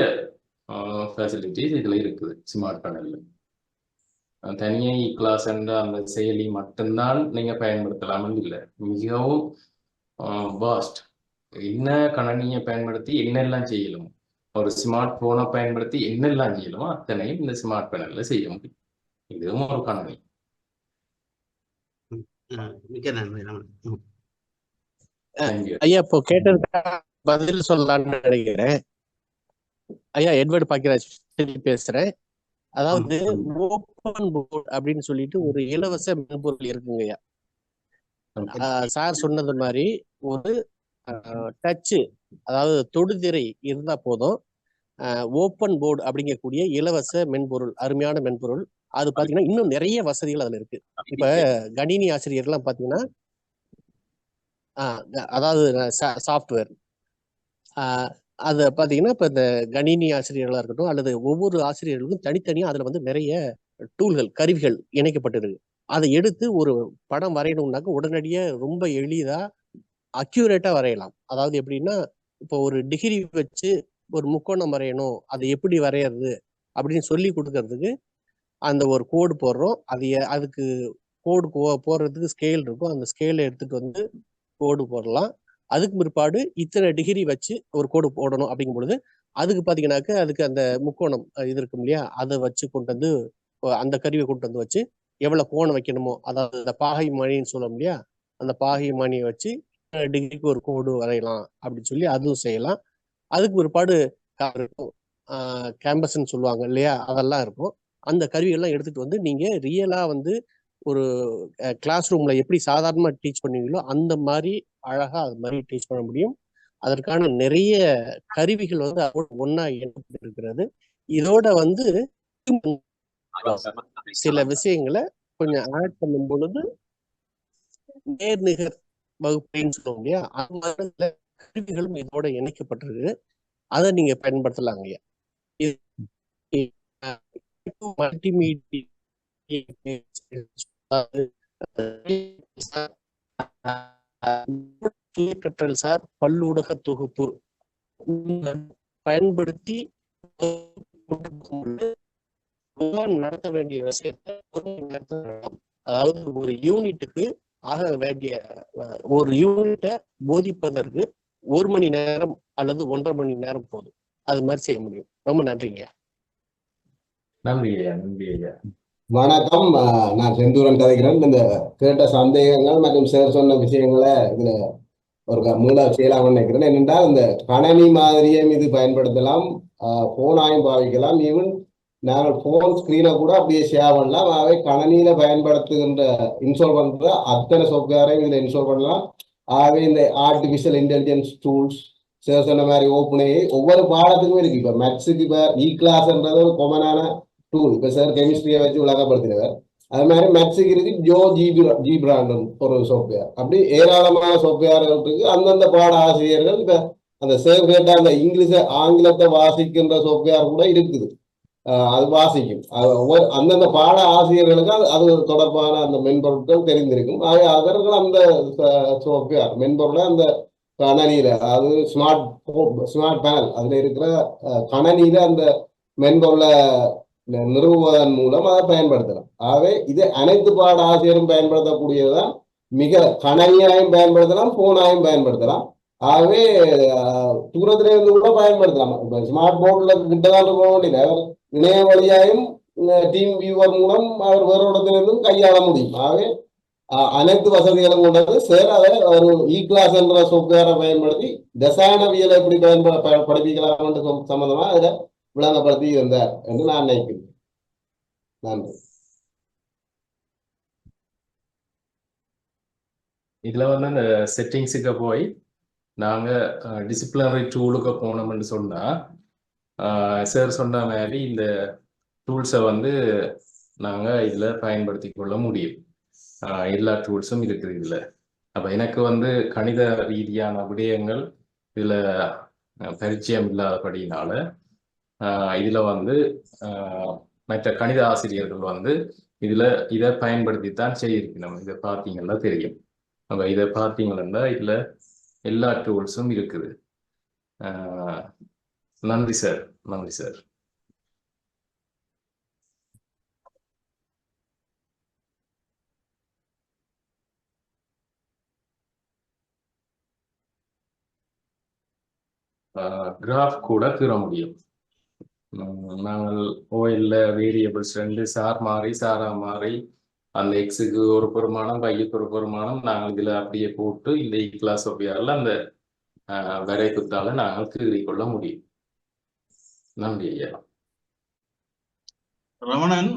ஃபெசிலிட்டிஸ் இதுல இருக்குது ஸ்மார்ட் பேனல்ல. தனியா கிளாஸ் என்ற அந்த செயலி மட்டும்தான் நீங்க பயன்படுத்தலாமல் இல்லை, மிகவும் வாஸ்ட். என்ன கணனியை பயன்படுத்தி என்னெல்லாம் செய்யலுமோ, ஒரு ஸ்மார்ட் போனை பயன்படுத்தி என்னெல்லாம் செய்யலுமோ அத்தனையும் இந்த ஸ்மார்ட் பேனல்ல செய்ய முடியும். இதுவும் ஒரு கணனி. ஐயா, இப்போ கேட்டதுக்கு பதில் சொல்லலாம்னு நினைக்கிறேன். ஐயா, எட்வர்ட் பாக்கியராஜ் பேசுறேன். அதாவது ஓப்பன் போர்ட் அப்படின்னு சொல்லிட்டு ஒரு இலவச மென்பொருள் இருக்குங்க ஐயா. சார் சொன்னது மாதிரி ஒரு டச்சு, அதாவது தொடுதிரை இருந்தா போதும். ஓப்பன் போர்டு அப்படிங்கக்கூடிய இலவச மென்பொருள், அருமையான மென்பொருள். அது பாத்தீங்கன்னா இன்னும் நிறைய வசதிகள் அதுல இருக்கு. இப்ப கணினி ஆசிரியர்லாம் பாத்தீங்கன்னா அதாவது சாஃப்ட்வேர் அதை பார்த்தீங்கன்னா இப்போ இந்த கணினி ஆசிரியர்களாக இருக்கட்டும் அல்லது ஒவ்வொரு ஆசிரியர்களுக்கும் தனித்தனியாக அதில் வந்து நிறைய டூல்கள், கருவிகள் இணைக்கப்பட்டிருக்கு. அதை எடுத்து ஒரு படம் வரையணும்னாக்க உடனடியாக ரொம்ப எளிதாக அக்யூரேட்டாக வரையலாம். அதாவது எப்படின்னா, இப்போ ஒரு டிகிரி வச்சு ஒரு முக்கோணம் வரையணும், அதை எப்படி வரைகிறது அப்படின்னு சொல்லி கொடுக்கறதுக்கு அந்த ஒரு கோடு போடுறோம். அதுக்கு கோடு போடுறதுக்கு ஸ்கேல் இருக்கும். அந்த ஸ்கேலை எடுத்துட்டு வந்து கோடு போடலாம். அதுக்கு பிற்பாடு இத்தனை டிகிரி வச்சு ஒரு கோடு போடணும் அப்படிங்கும் பொழுது அதுக்கு பார்த்தீங்கன்னாக்க அதுக்கு அந்த முக்கோணம் இது இருக்கும் இல்லையா, அதை வச்சு கொண்டு வந்து அந்த கருவியை கொண்டு வந்து வச்சு எவ்வளோ கோணம் வைக்கணுமோ, அதாவது அந்த பாகை மணின்னு சொல்லும் இல்லையா, அந்த பாகை மணியை வச்சு டிகிரிக்கு ஒரு கோடு வரையலாம் அப்படின்னு சொல்லி அதுவும் செய்யலாம். அதுக்கு பிற்பாடு இருக்கும், கேம்பஸ்ன்னு சொல்லுவாங்க இல்லையா, அதெல்லாம் இருக்கும். அந்த கருவிகள்லாம் எடுத்துட்டு வந்து நீங்க ரியலா வந்து ஒரு கிளாஸ் ரூம்ல எப்படி சாதாரணமா டீச் பண்ணுவீங்களோ அந்த மாதிரி அழகா அது மாதிரி டீச் பண்ண முடியும். அதற்கான நிறைய கருவிகள் வந்து ஒன்னா இணைக்கப்பட்டு இருக்கிறது. இதோட வந்து சில விஷயங்களை கொஞ்சம் ஆட் பண்ணும் பொழுது நேர்நிகர் வகுப்பைன்னு சொல்லுவோம் இல்லையா, அந்த மாதிரி கருவிகளும் இதோட இணைக்கப்பட்டிருக்கு. அதை நீங்க பயன்படுத்தலாங்க ஐயா. மல்டிமீடியா கற்றல் சார் பல்லூடக தொகுப்பு பயன்படுத்தி நடத்த வேண்டிய விஷயத்தை அதாவது ஒரு யூனிட்டுக்கு ஆக வேண்டிய ஒரு யூனிட்டை போதிப்பதற்கு 1 மணி நேரம் அல்லது 1.5 மணி நேரம் போதும். அது மாதிரி செய்ய முடியும். ரொம்ப நன்றிங்க. நன்றி ஐயா, நன்றி ஐயா. வணக்கம். நான் செந்தூரன் கதைக்கிறேன். இந்த கேட்ட சந்தேகங்கள் மற்றும் சார் சொன்ன விஷயங்களை இதுல ஒரு மூல செய்யலாம்னு நினைக்கிறேன். என்னென்றால் இந்த கணனி மாதிரியும் இது பயன்படுத்தலாம், போனாயும் பாவிக்கலாம். ஈவன் நாங்கள் போன் ஸ்கிரீனை கூட அப்படியே ஷேர் பண்ணலாம். அவை கணனியில பயன்படுத்துகின்ற இன்ஸ்டால் பண்ற அத்தனை சாஃப்ட்வேரையும் இதுல இன்ஸ்டால் பண்ணலாம். ஆகவே இந்த ஆர்டிபிஷியல் இன்டெலிஜென்ஸ் டூல்ஸ் சார் சொன்ன மாதிரி ஓப்பனே ஒவ்வொரு பாடத்துக்குமே இருக்கு. இப்போ மேத்ஸுக்கு இப்போ கிளாஸ்ன்றது ஒரு காமனான டூல். இப்போ சார் கெமிஸ்ட்ரியை வச்சு விளங்கப்படுத்தினவர். அது மாதிரி மேத்ஸுக்கு இருக்கு ஜீப்ரான்னு ஒரு சாஃப்ட்வேர். அப்படி ஏராளமான சாஃப்ட்வேர் இருக்கு. அந்தந்த பாட ஆசிரியர்கள் இப்போ அந்த சேவ் கேட்ட அந்த ஆங்கிலத்தை வாசிக்கின்ற சாஃப்ட்வேர் கூட இருக்குது. அது வாசிக்கும். அந்தந்த பாட ஆசிரியர்களுக்கு அது தொடர்பான அந்த மென்பொருட்கள் தெரிந்திருக்கும். அவர்கள் அந்த சாஃப்ட்வேர் மென்பொருளை அந்த கணனியில, அதாவது ஸ்மார்ட் பேனல் அதுல இருக்கிற கணனியில அந்த மென்பொருளை நிறுவுவதன் மூலம் அதை பயன்படுத்தலாம். ஆகவே இது அனைத்து பாட ஆசிரியரும் பயன்படுத்தக்கூடியதுதான். மிக கணனியாயும் பயன்படுத்தலாம், போனாயும் பயன்படுத்தலாம். ஆகவே தூரத்துல இருந்து கூட பயன்படுத்தலாம். இப்ப ஸ்மார்ட் போர்டுல கிட்டதான் போக வேண்டியது. அவர் இணைய வழியாயும் டீம் வியூவர் மூலம் அவர் வேறு இடத்திலிருந்தும் கையாள முடியும். ஆகவே அனைத்து வசதிகளும் கொண்டது. சார் அதை ஒரு கிளாஸ் என்ற சாஃப்ட்வேரை பயன்படுத்தி ரசாயனவியலை எப்படி படிப்பிக்கலாம் என்று சம்பந்தமா அதை விளங்கப்படுத்தி இருந்தார் என்று நான் நினைக்கிறேன். நன்றி. இதுல வந்து இந்த செட்டிங்ஸுக்கு போய் நாங்க டிசிப்ளினரி டூலுக்கு போனோம்னு சொன்னா சார் சொன்ன மாதிரி இந்த டூல்ஸை வந்து நாங்க இதுல பயன்படுத்தி கொள்ள முடியும். எல்லா டூல்ஸும் இருக்குது இதுல. அப்ப எனக்கு வந்து கணித ரீதியான விடயங்கள் இதுல பரிச்சயம் இல்லாதபடினால இதுல வந்து மற்ற கணித ஆசிரியர்கள் வந்து இதை பயன்படுத்தித்தான் செய்யிருக்கணும். இதை பார்த்தீங்கன்னா தெரியும். அப்ப இதை பார்த்தீங்கன்னா இதுல எல்லா டூல்ஸும் இருக்குது. நன்றி சார், நன்றி சார். கிராஃப் கூட கீற முடியும். நாங்கள் ஓஎல்ல வேரியபிள்ஸ் 2 சார் மாறி சாரா மாறி அந்த எக்ஸுக்கு ஒரு பெருமானம் வைக்கு ஒரு பெருமானம் நாங்கள் இதுல அப்படியே போட்டு இந்த கிளாஸ் ஒப்பியாரில் அந்த வரைக்குத்தால நாங்கள் கீறி கொள்ள முடியும். நன்றி ஐயா. ரமணன்,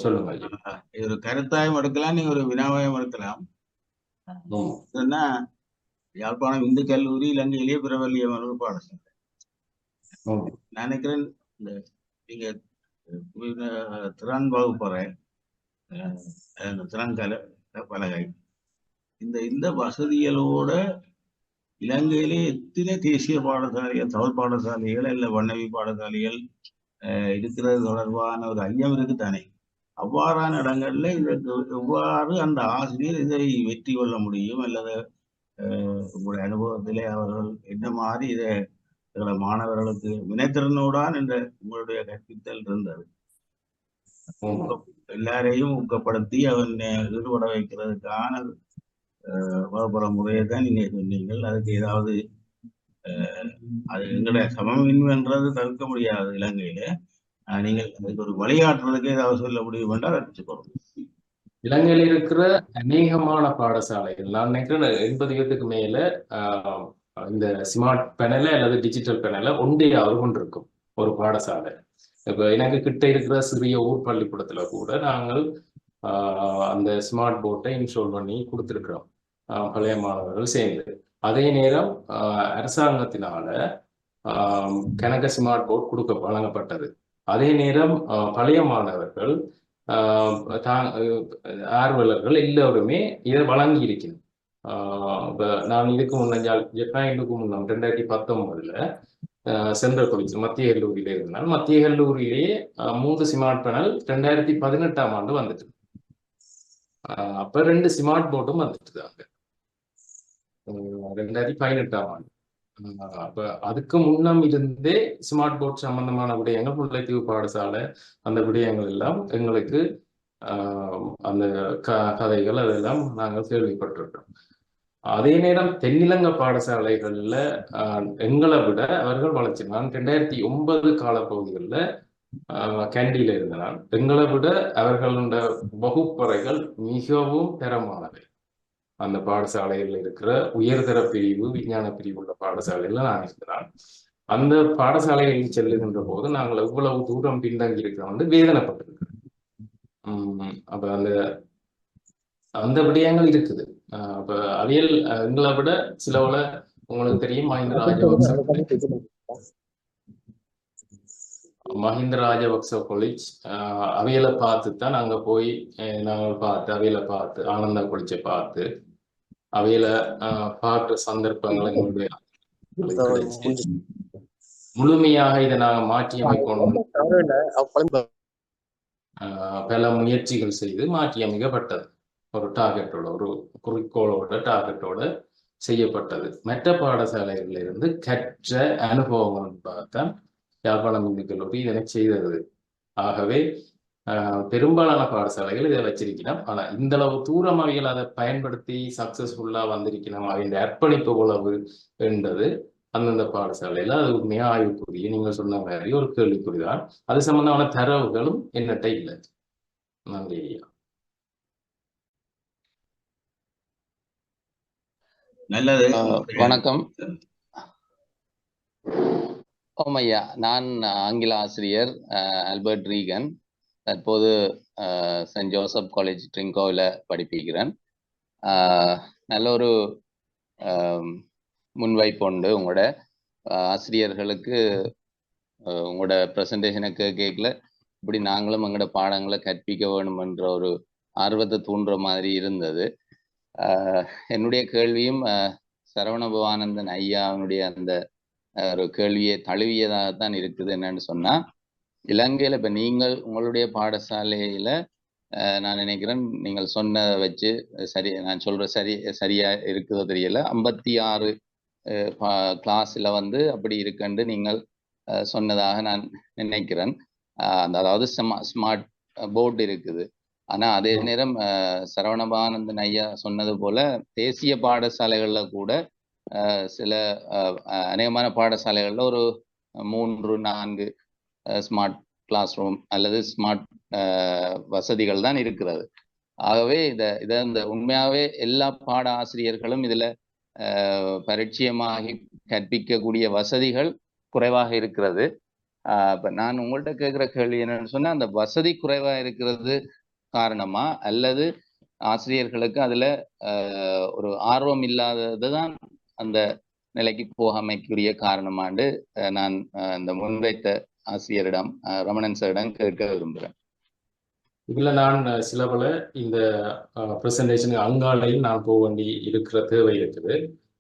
சொல்லுங்க ஐயா. இது ஒரு கருத்தாயம் எடுக்கலாம், நீங்க ஒரு வினாவாயம் எடுக்கலாம். யாழ்ப்பாணம் இந்து கல்லூரி இலங்கையிலேயே பிரபல்யமான ஒரு பாடசாலை. நான் நினைக்கிறேன் நீங்க திறன் வகுப்பறை, திறன் பலகை, இந்த வசதிகளோட இலங்கையிலே எத்தனை தேசிய பாடசாலைகள், தமிழ் பாடசாலைகள் இல்ல வண்ணவி பாடசாலைகள் இருக்கிறது தொடர்பான ஒரு ஐயம் இருக்குத்தானே. அவ்வாறான இடங்கள்ல இதற்கு எவ்வாறு அந்த ஆசிரியர் இதை வெற்றி கொள்ள முடியும், அல்லது உங்களுடைய அனுபவத்திலே அவர்கள் என்ன மாதிரி இதை மாணவர்களுக்கு வினைத்திறனோடான் என்ற உங்களுடைய கற்பித்தல் இருந்தது? எல்லாரையும் ஊக்கப்படுத்தி அவன் ஈடுபட வைக்கிறதுக்கான வகுப்புற முறையை தான் நீங்க சொன்னீங்கள். அதுக்கு ஏதாவது அது எங்களுடைய சமமின்மைன்றது தவிர்க்க முடியாது இலங்கையில. நீங்கள் அதுக்கு ஒரு வழிகாட்டுறதுக்கு ஏதாவது சொல்ல முடியும் என்றால் வச்சுக்கணும். இலங்கையில் இருக்கிற அநேகமான பாடசாலைகள், நான் நினைக்கிறேன் 80% மேல இந்த ஸ்மார்ட் பேனல அல்லது டிஜிட்டல் பேனல ஒன்றையாவது கொண்டிருக்கும் ஒரு பாடசாலை. இப்ப எனக்கு கிட்ட இருக்கிற சிறிய ஊர் பள்ளிக்கூடத்துல கூட நாங்கள் அந்த ஸ்மார்ட் போர்ட்டை இன்ஸ்டால் பண்ணி கொடுத்துருக்கிறோம் பழைய மாணவர்கள் சேர்ந்து. அதே நேரம் அரசாங்கத்தினால கனக ஸ்மார்ட் போர்ட் வழங்கப்பட்டது. அதே நேரம் பழைய மாணவர்கள் ஆர்வலர்கள் எல்லோருமே இதை வழங்கி இருக்கணும். இப்போ நான் இதுக்கு முன்னாள் ஜப்பானுக்கு முன்னம் 2019 சென்ட்ரல் காலேஜ் மத்திய கல்லூரியில இருந்தால் மத்திய கல்லூரியிலேயே 3 ஸ்மார்ட் பேனல் 2018 வந்துட்டு. அப்ப 2 ஸ்மார்ட் போர்டும் வந்துட்டு அங்க 2018 அப்ப அதுக்கு முன்னம் இருந்தே ஸ்மார்ட் போர்ட் சம்பந்தமான விடயங்கள் முல்லைத்தீவு பாடசாலை அந்த விடயங்கள் எல்லாம் எங்களுக்கு அந்த கதைகள் அதெல்லாம் நாங்கள் கேள்விப்பட்டிருக்கோம். அதே நேரம் தென்னிலங்க பாடசாலைகள்ல எங்களை விட அவர்கள் வளர்ச்சி. நான் 2009 காலப்பகுதிகளில் கேண்டியில இருந்தால் எங்களை விட அவர்களோட வகுப்பறைகள் மிகவும் தரமானவை. அந்த பாடசாலையில் இருக்கிற உயர்தர பிரிவு விஞ்ஞான பிரிவு உள்ள பாடசாலையில் நான் இருக்கிறேன். அந்த பாடசாலைகளில் செல்லுகின்ற போது நாங்கள் எவ்வளவு தூரம் பின்தங்கி இருக்கிறோம் வந்து வேதனைப்பட்டிருக்கிறோம். அப்ப அந்த விடயங்கள் இருக்குது. அப்ப அவியல் எங்களை விட சிலவுல உங்களுக்கு தெரியும் மஹிந்த ராஜபக்ச காலேஜ் அவியலை பார்த்து தான் நாங்க போய் நாங்கள் பார்த்து அவியலை பார்த்து ஆனந்தா காலேஜை பார்த்து அவையில பார்க்குற சந்தர்ப்பங்கள் எங்களுடைய முழுமையாக இதை நாங்கள் மாற்றி அமைக்கணும் பல முயற்சிகள் செய்து மாற்றி அமைக்கப்பட்டது. ஒரு டார்கெட்டோட ஒரு குறிக்கோளோட டார்கெட்டோட செய்யப்பட்டது. மற்ற பாடசாலைகளில் இருந்து கற்ற அனுபவங்கள் பார்த்தான் யாழ்ப்பாணம் இந்து கல்லூரி இதனை செய்தது. ஆகவே பெரும்பாலான பாடசாலைகள் இதை வச்சிருக்கணும். ஆனா இந்த அளவு தூரம் அவைகள் அதை பயன்படுத்தி சக்சஸ்ஃபுல்லா வந்திருக்கணும். அவையின் அர்ப்பணிப்பு உழவு என்றது அந்தந்த பாடசாலையில அது உண்மையா ஆய்வுக்குரிய நீங்க சொன்ன மாதிரி ஒரு கேள்விக்குறிதான். அது சம்பந்தமான தரவுகளும் என்னட்ட இல்லை. நன்றி ஐயா. நல்லது. வணக்கம். ஐயா, நான் ஆங்கில ஆசிரியர் ஆல்பர்ட் ரீகன். தற்போது சென்ட் ஜோசப் காலேஜ் ட்ரிங்கோவில் படிப்பிக்கிறேன். நல்ல ஒரு முன்வைப்பு உண்டு உங்களோட ஆசிரியர்களுக்கு. உங்களோட ப்ரெசன்டேஷனை கேட்கல இப்படி நாங்களும் எங்களோட பாடங்களை கற்பிக்க வேணுமென்ற ஒரு ஆர்வத்தை தூண்டுற மாதிரி இருந்தது. என்னுடைய கேள்வியும் சரவண பவானந்தன் ஐயாவுடைய அந்த ஒரு கேள்வியை தழுவியதாகத்தான் இருக்குது. என்னன்னு சொன்னா, இலங்கையில இப்ப நீங்கள் உங்களுடைய பாடசாலையில நான் நினைக்கிறேன் நீங்கள் சொன்னதை வச்சு நான் சொல்ற சரியா இருக்குதோ தெரியல, 56 கிளாஸ்ல அப்படி இருக்குன்னு நீங்கள் சொன்னதாக நான் நினைக்கிறேன். அதாவது ஸ்மார்ட் போர்டு இருக்குது. ஆனா அதே நேரம் சரவணபானந்தன் ஐயா சொன்னது போல தேசிய பாடசாலைகள்ல கூட சில அநேகமான பாடசாலைகள்ல ஒரு 3-4 ஸ்மார்ட் கிளாஸ் ரூம் அல்லது ஸ்மார்ட் வசதிகள் தான் இருக்கிறது. ஆகவே இதை இந்த உண்மையாகவே எல்லா பாட ஆசிரியர்களும் இதுல பரிச்சயமாகி கற்பிக்கக்கூடிய வசதிகள் குறைவாக இருக்கிறது. இப்ப நான் உங்கள்கிட்ட கேட்குற கேள்வி என்னன்னு சொன்னா, அந்த வசதி குறைவா இருக்கிறது காரணமா அல்லது ஆசிரியர்களுக்கு அதுல ஒரு ஆர்வம் இல்லாததுதான் அந்த நிலைக்கு போகாமைக்குரிய காரணமாண்டு நான் இந்த முன்வைத்த ஆசிரியரிடம் ரமணன் சாரிடம் கேட்க விரும்புகிறேன். இதுல நான் சில பல இந்த பிரசன்டேஷனுக்கு அங்காலையில் நான் போக வேண்டி இருக்கிற தேவை இருக்குது.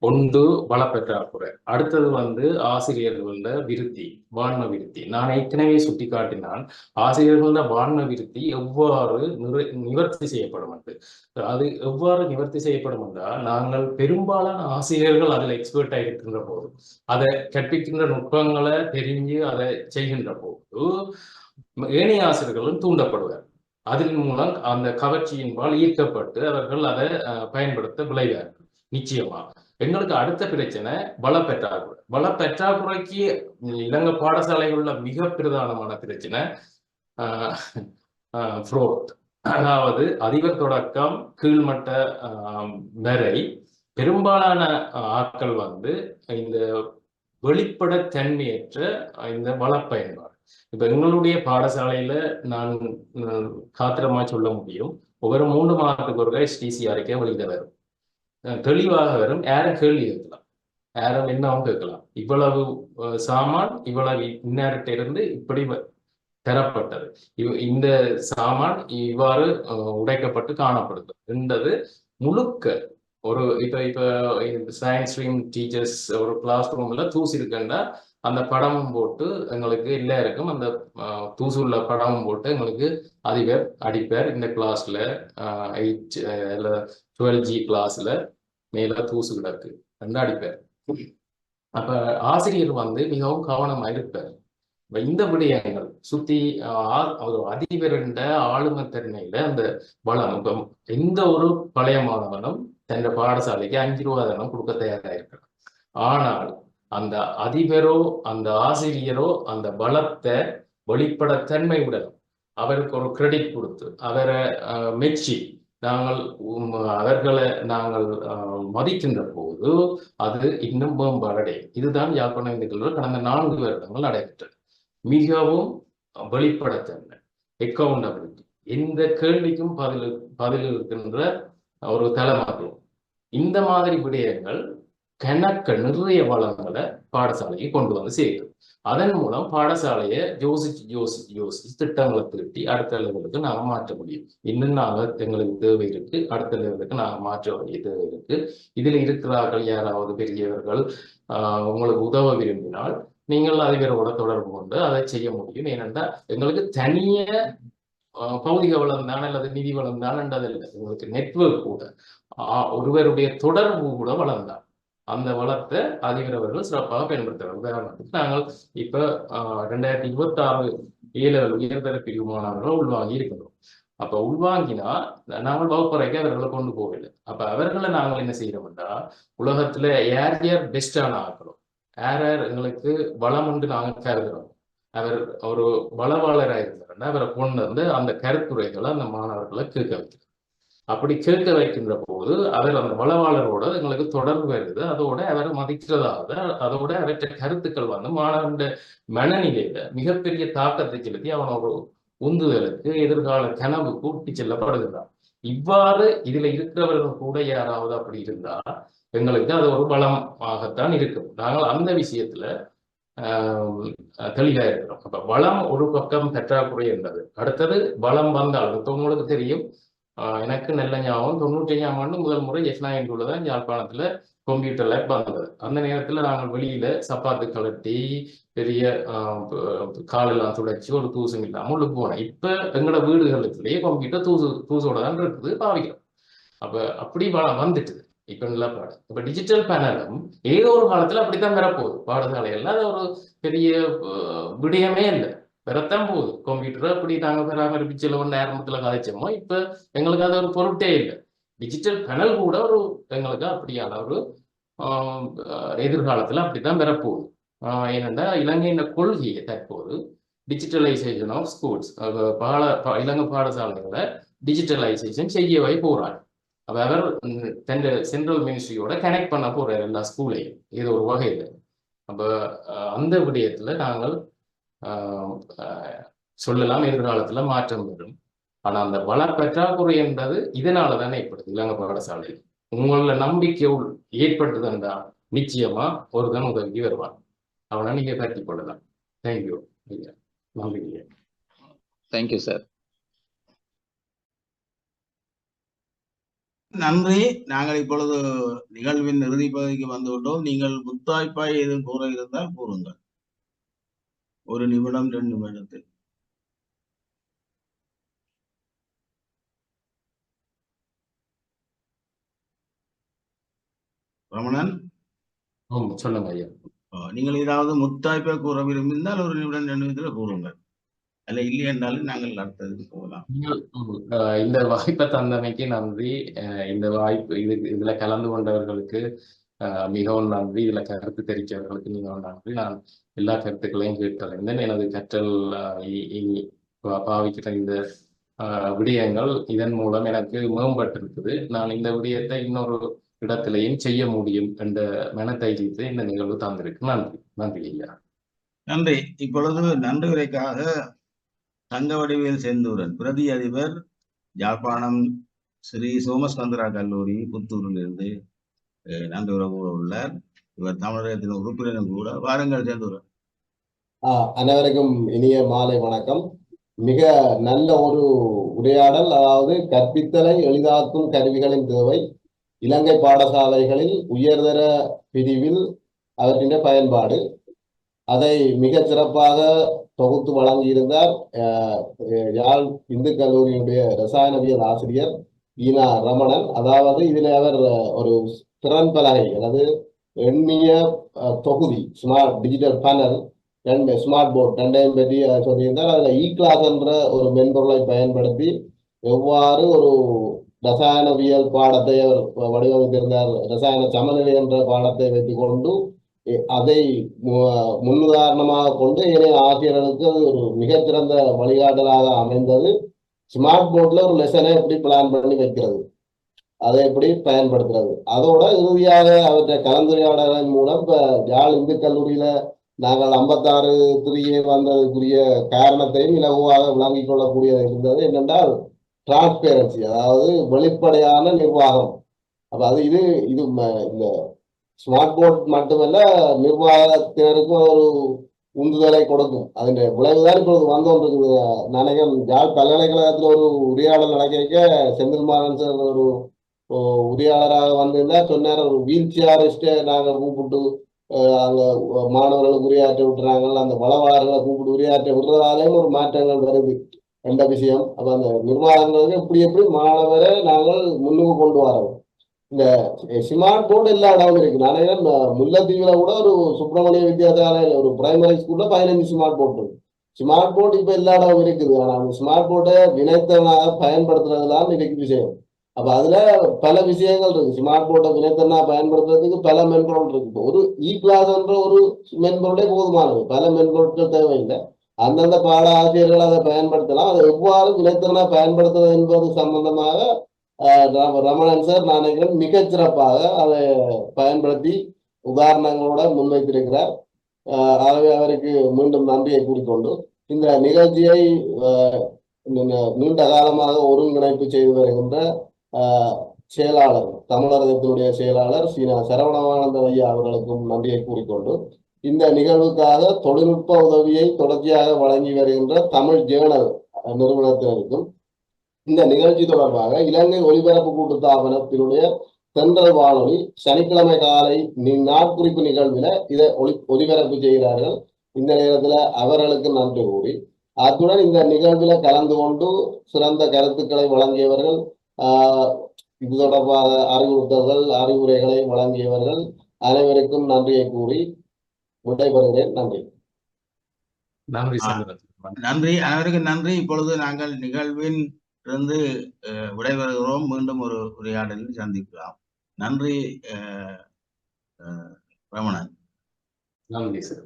ஒன்று வளப்பற்றாக்குறை, அடுத்தது ஆசிரியர்களோட விருத்தி, வாழ்ம விருத்தி. நான் ஏற்கனவே சுட்டி காட்டினால் ஆசிரியர்களோட வாழ்ம விருத்தி எவ்வாறு நிவர்த்தி செய்யப்படும். அது எவ்வாறு நிவர்த்தி செய்யப்படும் என்றால், நாங்கள் பெரும்பாலான ஆசிரியர்கள் அதில் எக்ஸ்பர்ட் ஆகிருக்கின்ற போது, அதை கற்பிக்கின்ற நுட்பங்களை தெரிஞ்சு அதை செய்கின்ற போது ஏனைய ஆசிரியர்களும் தூண்டப்படுவார். அதன் மூலம் அந்த கவர்ச்சியின்பால் ஈர்க்கப்பட்டு அவர்கள் அதை பயன்படுத்த விளைவார்கள். நிச்சயமா எங்களுக்கு அடுத்த பிரச்சனை வளப்பற்றாக்குறை. வளப்பற்றாக்குறைக்கு இலங்கை பாடசாலைகளில் மிக பிரதானமான பிரச்சனை ஃப்ரோத். அதாவது அதிபர் தொடக்கம் கீழ்மட்ட வரை பெரும்பாலான ஆட்கள் இந்த வெளிப்படத்தன்மையற்ற இந்த வளப்பயன்பாடு. இப்ப எங்களுடைய பாடசாலையில நான் காத்திரமா சொல்ல முடியும், ஒவ்வொரு 3 மாதத்துக்கு ஒரு STC அறிக்கை வெளியிட வரும், தெளிவாக வரும். யாரும் கேள்வி கேட்கலாம், யாரும் என்னவும் கேட்கலாம். இவ்வளவு சாமான் இவ்வளவு இந்நேரத்தை இருந்து இப்படி தரப்பட்டது. இந்த சாமான் இவ்வாறு உடைக்கப்பட்டு காணப்படுது என்றது முழுக்க ஒரு இப்ப சயின்ஸ் ஸ்ட்ரீம் டீச்சர்ஸ் ஒரு கிளாஸ் ரூம்ல தூசி இருக்குன்னா அந்த படமும் போட்டு எங்களுக்கு எல்லாருக்கும் அந்த தூசு உள்ள படமும் போட்டு எங்களுக்கு அதிபர் அடிப்பர் இந்த கிளாஸ்ல 12G கிளாஸ்ல மேல தூசு கிடக்கு என்று அடிப்பார். அப்ப ஆசிரியர் வந்து மிகவும் கவனமா இருப்பார். இந்த விடயங்கள் சுத்தி ஒரு அதிபரண்ட ஆளுமை தன்மையில அந்த வளம். இப்ப எந்த ஒரு பழைய மாணவனும் தன் பாடசாலைக்கு 5 ரூபா தானம் கொடுக்க தயாரா இருக்கிறான். ஆனால் அந்த அதிபரோ அந்த ஆசிரியரோ அந்த பலத்தை வெளிப்படத்தன்மை விடணும். அவருக்கு ஒரு கிரெடிட் கொடுத்து அவரை மெச்சி அவர்களை நாங்கள் மதிக்கின்ற போது அது இன்னும் மேம்பாடடையும். இதுதான் யாழ்ப்பாண இந்துக்களோட கடந்த 4 வருடங்கள் நடைபெற்றது. மிகவும் வெளிப்படத்தன்மை, அக்கௌண்டபிலிட்டி, எந்த கேள்விக்கும் பதில் இருக்கின்ற ஒரு தலைமைத்துவம், இந்த மாதிரி விடயங்கள் நிறைய வளங்களை பாடசாலைக்கு கொண்டு வந்து சேர்க்கும். அதன் மூலம் பாடசாலையை யோசிச்சு திட்டங்களை திருட்டி அடுத்த லெவலுக்கு நாங்கள் மாற்ற முடியும். இன்னும் நாங்கள் எங்களுக்கு தேவை இருக்கு, அடுத்த லெவலுக்கு நாங்கள் மாற்ற வேண்டிய தேவை இருக்கு. இதுல இருக்கிறார்கள் யாராவது பெரியவர்கள் உங்களுக்கு உதவ விரும்பினால் நீங்கள் அதிபரோட தொடர்பு கொண்டு அதை செய்ய முடியும். ஏனென்றால் எங்களுக்கு தனிய பௌதிக வளம் தான் அல்லது நிதி வளம் தான் என்றதில்லை. எங்களுக்கு நெட்வொர்க் கூட ஒருவருடைய தொடர்பு கூட வளர்ந்தான். அந்த வளத்தை அதிபர் அவர்கள் சிறப்பாக பயன்படுத்துகிறார். உதாரணத்துக்கு நாங்கள் இப்ப 2026 A-level உயர்தர பிரிவு மாணவர்கள் உள்வாங்கி இருக்கிறோம். அப்ப உள்வாங்கினா நாங்கள் வகுப்பறைக்கு அவர்களை கொண்டு போகவில்லை. அப்ப அவர்களை நாங்கள் என்ன செய்யறோம்னா உலகத்துல யார் பெஸ்டான ஆக்கிறோம், யார் எங்களுக்கு வளம் உண்டு நாங்கள் கருதுறோம். அவர் ஒரு வளவாளராக இருந்தாருன்னா அவரை கொண்டு வந்து அந்த கருத்துரைகளை அந்த மாணவர்களை கேட்க வைக்கிறார். அப்படி கேட்க வைக்கின்ற போது அவர் அந்த வளவாளரோட எங்களுக்கு தொடர்பு வருது. அதோட அவரை மதிக்கிறதாவது அதோட அவற்றை கருத்துக்கள் வந்து மாணவனுடைய மனநிலையில மிகப்பெரிய தாக்கத்தை செலுத்தி அவன் ஒரு உந்துதலுக்கு எதிர்கால கனவு கூட்டி செல்லப்படுகிறான். இவ்வாறு இதுல இருக்கிறவர்கள் கூட யாராவது அப்படி இருந்தா எங்களுக்கு அது ஒரு பலமாகத்தான் இருக்கும். நாங்கள் அந்த விஷயத்துல தெளிவா இருக்கிறோம். அப்ப வளம் ஒரு பக்கம் பற்றாக்குறை இருந்தது. அடுத்தது வளம் வந்தால் உங்களுக்கு தெரியும், எனக்கு நல்ல ஞாபகம் 95ஆம் ஆண்டு முதல் முறை F9 தான் யாழ்ப்பாணத்துல கம்ப்யூட்டர் லேப் வந்தது. அந்த நேரத்துல நாங்கள் வெளியில சப்பாத்து கலட்டி பெரிய காலெல்லாம் துடைச்சி ஒரு தூசும் இல்லாமல் உள்ள போனோம். இப்ப எங்களோட வீடுகளுக்குள்ளேயே கம்ப்யூட்டர் தூசோட தான் இருக்குது, பாவிக்கிறோம். அப்ப அப்படி வந்துட்டுது இப்ப நல்லா பாடம். இப்ப டிஜிட்டல் பேனலும் ஏதோ ஒரு காலத்துல அப்படித்தான் வரப்போகுது. பாடசாலைகள்ல அது ஒரு பெரிய விடயமே இல்லை, வரத்தான் போகுது. கம்ப்யூட்டர் அப்படி நாங்கள் பராமரிப்பிச்சல ஒன்று ஆரம்பத்துல கதைச்சோமோ இப்ப எங்களுக்கு அது ஒரு பொருட்டே இல்லை. டிஜிட்டல் பேனல் கூட ஒரு எங்களுக்கு அப்படியான ஒரு எதிர்காலத்துல அப்படித்தான் வரப்போகுது. ஏனென்றா இலங்கையின் கொள்கையை தற்போது டிஜிட்டலைசேஷன் ஆஃப் ஸ்கூல்ஸ், இலங்கை பாடசாலைகளை டிஜிட்டலைசேஷன் செய்யவே போறாங்க. அவர் சென்ட்ரல் மினிஸ்ட்ரியோட கனெக்ட் பண்ண போறாரு எல்லா ஸ்கூலையும் ஏதோ ஒரு வகையில. அப்ப அந்த விடயத்துல நாங்கள் சொல்லலாம் எதிர்காலத்துல மாற்றம் வரும். ஆனா அந்த வள பற்றாக்குறை என்றது இதனால தானே ஏற்படுது. இலங்கை பாடசாலையில் உங்களோட நம்பிக்கை ஏற்பட்டதுன்றா நிச்சயமா ஒருதான் உதவி வருவான். அவனை நீங்க கட்டி கொள்ளலாம். தேங்க்யூ. நன்றி. Thank you sir. நன்றி. நாங்கள் இப்பொழுது நிகழ்வின் இறுதி பகுதிக்கு வந்துவிட்டோம். நீங்கள் முத்தாய்ப்பாய் எதுவும் கூற இருந்தால் கூறுங்கள். 1 நிமிடம் 2 நிமிடத்தில். ரமணன் சொல்லுங்க ஐயா. நீங்கள் ஏதாவது முத்தாய்ப்பாய் கூற விரும்பினால் 1 நிமிடம் 2 நிமிடத்தில் கூறுங்கள். அல்ல இல்லை என்றாலும் நாங்கள் அடுத்ததுக்கு போகலாம். இந்த வாய்ப்பை தந்தமைக்கு நன்றி. இந்த வாய்ப்பு இதுல கலந்து கொண்டவர்களுக்கு மிகவும் நன்றி. இதுல கருத்து தெரிவித்தவர்களுக்கு மிகவும் நன்றி. நான் எல்லா கருத்துக்களையும் கேட்டறிந்தேன். எனது கற்றல் பாவிக்கிற இந்த விடயங்கள் இதன் மூலம் எனக்கு மேம்பட்டிருக்குது. நான் இந்த விடயத்தை இன்னொரு இடத்திலையும் செய்ய முடியும் என்ற மனதைரியத்தை இந்த நிகழ்வு தந்திருக்கு. நன்றி. நன்றி ஐயா. நன்றி. இப்பொழுது நன்றி உரைக்காக தங்கவடிவேல் செந்தூரன், பிரதி அதிபர், யாழ்ப்பாணம் ஸ்ரீ சோமஸ்கந்தரா கல்லூரி புத்தூரிலிருந்து நன்றி உரை கூற உள்ளார். இவர் தமிழகத்தின் உறுப்பினரும் கூட. வாருங்கள் செந்தூரன். அனைவருக்கும் இனிய மாலை வணக்கம். மிக நல்ல ஒரு உரையாடல். அதாவது கற்பித்தலை எளிதாக்கும் கருவிகளின் தேவை, இலங்கை பாடசாலைகளில் உயர்தர பிரிவில் அவற்றின் பயன்பாடு, அதை மிக சிறப்பாக தொகுத்து வழங்கியிருந்தார் யாழ் இந்து கல்லூரியினுடைய ரசாயனவியல் ஆசிரியர் ஈனா ரமணன். அதாவது இதில் அவர் ஒரு திறன் பலகை, அதாவது எண்ணிய தொகுதி, ஸ்மார்ட் டிஜிட்டல் பேனல், ரெண்டு ஸ்மார்ட் போர்ட் ரெண்டையும் பற்றி சொல்லியிருந்தார். அதில் E-class என்ற ஒரு மென்பொருளை பயன்படுத்தி எவ்வாறு ஒரு ரசாயனவியல் பாடத்தை அவர் வடிவமைத்திருந்தார். ரசாயன சமநிலை என்ற பாடத்தை வைத்துக் கொண்டு அதை முன்னுதாரணமாக கொண்டு ஏனைய ஆசிரியர்களுக்கு அது ஒரு மிகச்சிறந்த வழிகாட்டலாக அமைந்தது. ஸ்மார்ட் போர்டில் ஒரு லெசனை எப்படி பிளான் பண்ணி வைக்கிறது, அதை எப்படி பயன்படுத்துறது, அதோட இறுதியாக அவற்றை கலந்துரையாடலின் மூலம் இப்போ யாழ் இந்து கல்லூரியில நாங்கள் 56 வந்ததுக்குரிய காரணத்தையும் இலகுவாக விளங்கிக் கொள்ளக்கூடியது இருந்தது. என்னென்றால் டிரான்ஸ்பேரன்சி, அதாவது வெளிப்படையான நிர்வாகம். அப்ப அது இது இந்த ஸ்மார்ட் போர்ட் மட்டுமல்ல, நிர்வாகத்தினருக்கும் ஒரு உந்துதலை கொடுக்கும். அதன் விளைவுதான் இப்பொழுது வந்தோன்றிருக்குது. நினைக்கிறேன் யாழ் பல்கலைக்கழகத்தில் ஒரு உரையாடல் நடக்க செந்தில்மாறன் சார் ஒரு உரையாளராக வந்திருந்தா சொன்னார், ஒரு வீல் சேரிஸ்ட்டை நாங்கள் கூப்பிட்டு அங்கே மாணவர்களுக்கு உரையாற்ற விட்டுறாங்க, அந்த வளவாளர்களை கூப்பிட்டு உரையாற்ற விடுறதாலேயும் ஒரு மாற்றங்கள் வருது என்ற விஷயம். அப்போ அந்த நிர்வாகங்களுக்கு எப்படி மாணவரை நாங்கள் முன்னுக்கு கொண்டு வரோம். இந்த ஸ்மார்ட் போர்டு எல்லா இடமும் இருக்கு. நிறைய முல்லைத்தீவுல கூட ஒரு சுப்பிரமணிய வித்யாசாலையில் ஒரு பிரைமரி ஸ்கூல்ல 15 ஸ்மார்ட் போர்டு இருக்கு. ஸ்மார்ட் போர்டு இப்ப எல்லா இடமும் இருக்குது. ஆனா அந்த ஸ்மார்ட் போர்டை வினைத்தனாக பயன்படுத்துறதுலாம் இருக்கு விஷயம். அப்ப அதுல பல விஷயங்கள் இருக்கு. ஸ்மார்ட் போர்டை வினைத்தனா பயன்படுத்துறதுக்கு பல மென்பொருள் இருக்கு. ஒரு E-class என்ற ஒரு மென்பொருளே போதுமானது, பல மென்பொருட்கள் தேவையில்லை. அந்தந்த பாட ஆசிரியர்கள் அதை பயன்படுத்தலாம். அதை எவ்வாறு வினைத்தனா பயன்படுத்துறது என்பது சம்பந்தமாக ரமணன் சார் நான் நினைக்கிறேன் மிகச்சிறப்பாக அதை பயன்படுத்தி உதாரணங்களோட முன்வைத்திருக்கிறார். ஆகவே அவருக்கு மீண்டும் நன்றியை கூறிக்கொண்டு இந்த நிகழ்ச்சியை நீண்ட காலமாக ஒருங்கிணைப்பு செய்து வருகின்ற செயலாளர், தமிழகத்தினுடைய செயலாளர் சீனா சரவணவானந்த ஐயா அவர்களுக்கும் நன்றியை கூறிக்கொண்டு, இந்த நிகழ்வுக்காக தொழில்நுட்ப உதவியை தொடர்ச்சியாக வழங்கி வருகின்ற தமிழ் ஜேர்னல் நிறுவனத்தினருக்கும், இந்த நிகழ்ச்சி தொடர்பாக இலங்கை ஒலிபரப்பு கூட்டுத்தாபனத்தினுடைய தென்றல் வானொலி சனிக்கிழமை காலை நாட்குறிப்பு நிகழ்வுல இதை ஒலிபரப்பு செய்கிறார்கள். இந்த நேரத்துல அவர்களுக்கு நன்றி கூறி, அத்துடன் இந்த நிகழ்வுல கலந்து கொண்டு சிறந்த கருத்துக்களை வழங்கியவர்கள், இது தொடர்பாக அறிவுறுத்தல்கள் அறிவுரைகளை வழங்கியவர்கள் அனைவருக்கும் நன்றியை கூறி விடைபெறுகிறேன். நன்றி. நன்றி, அனைவருக்கும் நன்றி. இப்பொழுது நாங்கள் நிகழ்வின் இருந்து விடைபெறுகிறோம். மீண்டும் ஒரு உரையாடலில் சந்திக்கலாம். நன்றி ரமணன். நன்றி சார்.